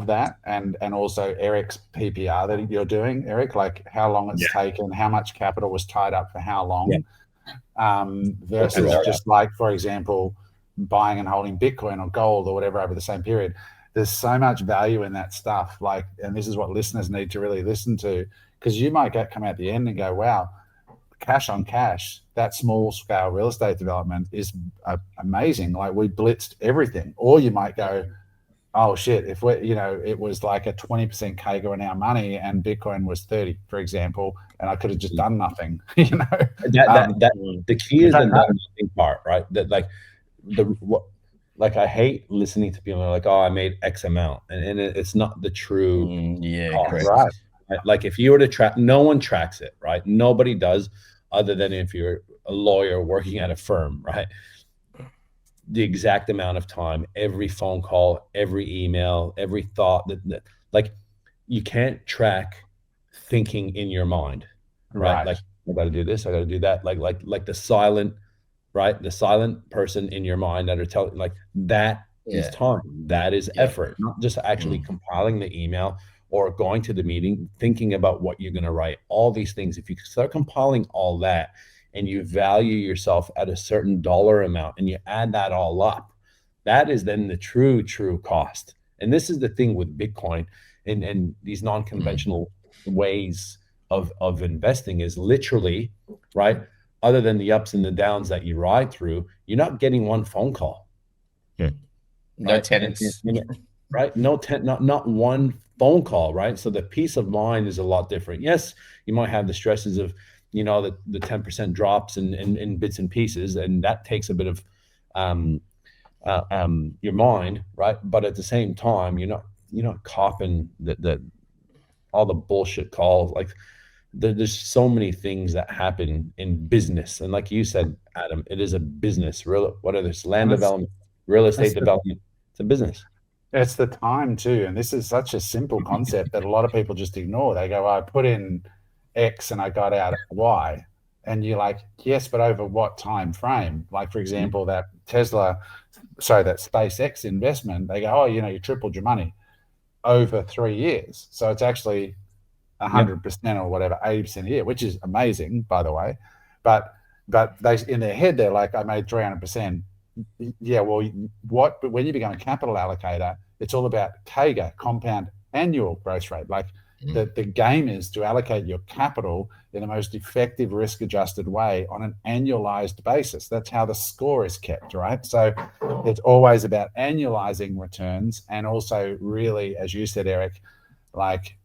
that, and also Eric's PPR that you're doing, Eric, like how long it's taken, how much capital was tied up for how long, versus just like, for example, buying and holding Bitcoin or gold or whatever over the same period. There's so much value in that stuff, like, and this is what listeners need to really listen to, because you might come out the end and go, wow, cash on cash, that small scale real estate development is amazing, like we blitzed everything. Or you might go, oh shit, if we, it was like a 20% CAGR in our money and Bitcoin was 30, for example, and I could have just done nothing, the key is the nothing part, right? That like I hate listening to people like, oh, I made X amount, and it's not the true cost. Right. Like if you were to track, no one tracks it, right? Nobody does, other than if you're a lawyer working at a firm, right? The exact amount of time, every phone call, every email, every thought that like you can't track thinking in your mind, right? Like I got to do this, I got to do that. Like the silent, right? The silent person in your mind that are telling, like that is time, that is effort, not just actually compiling the email or going to the meeting, thinking about what you're going to write. All these things, if you start compiling all that, and you value yourself at a certain dollar amount and you add that all up, that is then the true cost. And this is the thing with Bitcoin and these non-conventional ways of investing is literally, right, other than the ups and the downs that you ride through, you're not getting one phone call. No tenants. Right? Not one phone call, right? So the peace of mind is a lot different. Yes, you might have the stresses of the 10% drops in bits and pieces, and that takes a bit of your mind, right? But at the same time, you're not copping the all the bullshit calls. Like there's so many things that happen in business, and like you said, Adam, it is a business. Whether it's land development, real estate development, it's a business. It's the time too, and this is such a simple concept that a lot of people just ignore. They go, I put in X and I got out Y, and you're like, yes, but over what time frame? Like, for example, that SpaceX investment, they go, oh, you tripled your money over 3 years, so it's actually 100% or whatever, 80% a year, which is amazing, by the way. But they, in their head, they're like, I made 300%. Yeah, well, but when you become a capital allocator, it's all about CAGR, compound annual growth rate. Like the game is to allocate your capital in the most effective risk-adjusted way on an annualized basis. That's how the score is kept, right? So it's always about annualizing returns, and also really, as you said, Eric, like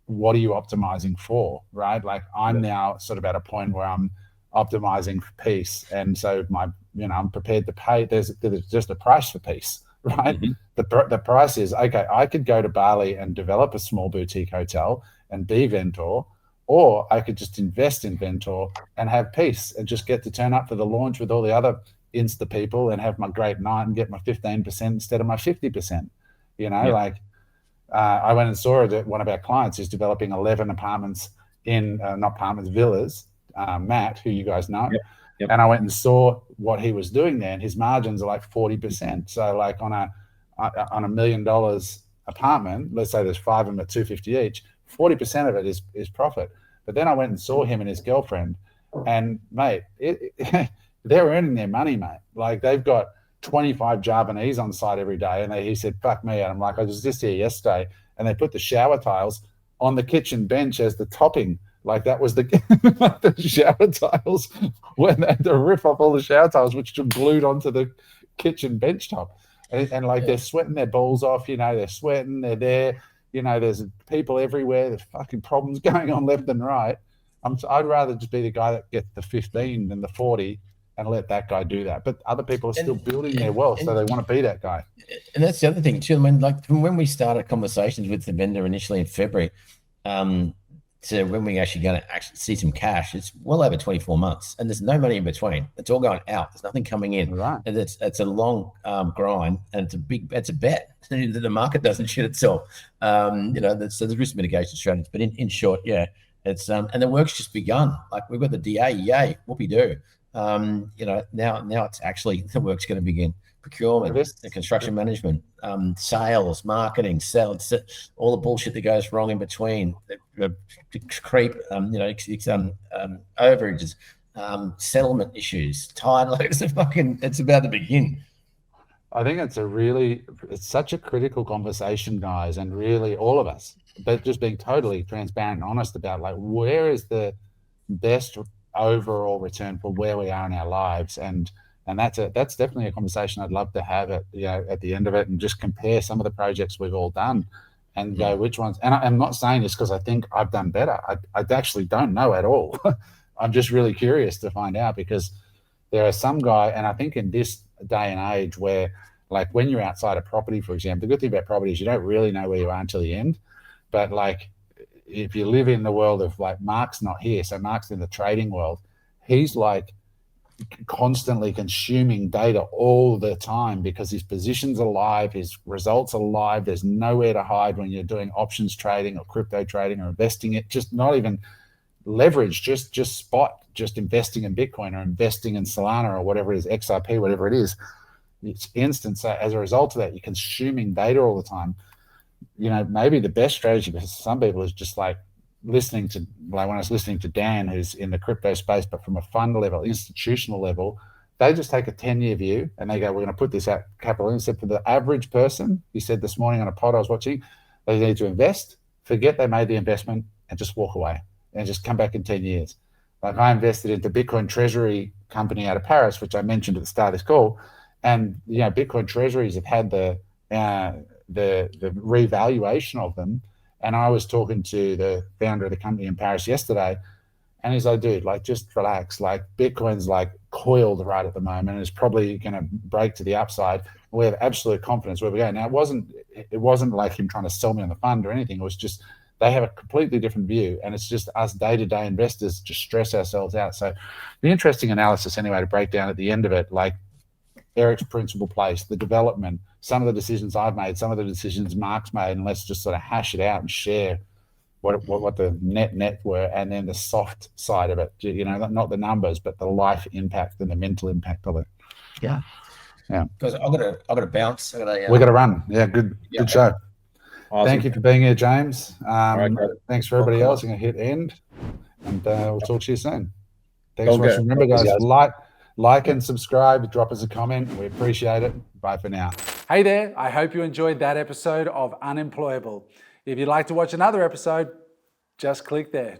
what are you optimizing for, right? Like I'm now sort of at a point where I'm optimizing for peace, and so I'm prepared to pay. There's just a price for peace, right? The price is, okay, I could go to Bali and develop a small boutique hotel and be Ventor, or I could just invest in Ventor and have peace and just get to turn up for the launch with all the other Insta people and have my great night and get my 15% instead of my 50%. I went and saw one of our clients is developing 11 apartments in not apartments, villas, Matt, who you guys know. And I went and saw what he was doing there, and his margins are like 40%. So like on a $1 million apartment, let's say there's 5 of them at $250 each, 40% of it is profit. But then I went and saw him and his girlfriend, and mate, they're earning their money, mate. Like they've got 25 Javanese on site every day, and he said, fuck me. And I'm like, I was just here yesterday, and they put the shower tiles on the kitchen bench as the topping. Like that was the shower tiles, when they had to rip off all the shower tiles, which were glued onto the kitchen bench top. And like they're sweating their balls off, they're sweating, they're there, there's people everywhere, there's fucking problems going on left and right. I'd rather just be the guy that gets the 15 than the 40 and let that guy do that. But other people are still building their wealth, so they want to be that guy. And that's the other thing too. I mean, like from when we started conversations with the vendor initially in February, to when we actually going to actually see some cash, it's well over 24 months, and there's no money in between. It's all going out. There's nothing coming in. Right. And it's a long grind, and it's a bet that the market doesn't shit itself. So there's risk mitigation strategies, but in short, yeah, it's and the work's just begun. Like we've got the DA, yay, whoopie do. Now it's actually the work's going to begin. Procurement, the construction management, sales, marketing, sales, all the bullshit that goes wrong in between, the creep, overages, settlement issues, title. It's about to begin. I think it's such a critical conversation, guys, and really all of us, but just being totally transparent and honest about like where is the best overall return for where we are in our lives, and that's definitely a conversation I'd love to have at the end of it, and just compare some of the projects we've all done and go which ones. And I'm not saying this because I think I've done better. I actually don't know at all. I'm just really curious to find out, because there are some guy, and I think in this day and age where like when you're outside of property, for example, the good thing about property is you don't really know where you are until the end. But like if you live in the world of like Mark's not here, so Mark's in the trading world, he's like constantly consuming data all the time because his positions are live, his results are live. There's nowhere to hide when you're doing options trading or crypto trading or investing it, just not even leverage, just spot, just investing in Bitcoin or investing in Solana or whatever it is, XRP, whatever it is. It's instant. So as a result of that, you're consuming data all the time. Maybe the best strategy for some people is just like listening to, like when I was listening to Dan, who's in the crypto space, but from a fund level, institutional level, they just take a 10-year view and they go, we're going to put this out capital in. So for the average person, he said this morning on a pod I was watching, they need to invest, forget they made the investment, and just walk away and just come back in 10 years. Like I invested into Bitcoin treasury company out of Paris, which I mentioned at the start of this call. And, Bitcoin treasuries have had the revaluation of them. And I was talking to the founder of the company in Paris yesterday, and he's like, dude, like, just relax. Like, Bitcoin's like coiled right at the moment, and it's probably going to break to the upside. We have absolute confidence where we're going. Now, it wasn't like him trying to sell me on the fund or anything. It was just they have a completely different view, and it's just us day-to-day investors just stress ourselves out. So the interesting analysis anyway to break down at the end of it, like Eric's principal place, the development, some of the decisions I've made, some of the decisions Mark's made, and let's just sort of hash it out and share what the net were, and then the soft side of it, not the numbers, but the life impact and the mental impact of it. Yeah. Because I've got to bounce. We got to run. Yeah, good show. Awesome. Thank you for being here, James. Right, thanks for everybody else. I'm going to hit end, and we'll talk to you soon. Thanks for watching. Remember, guys, like and subscribe. Drop us a comment. We appreciate it. Bye for now. Hey there. I hope you enjoyed that episode of Unemployable. If you'd like to watch another episode, just click there.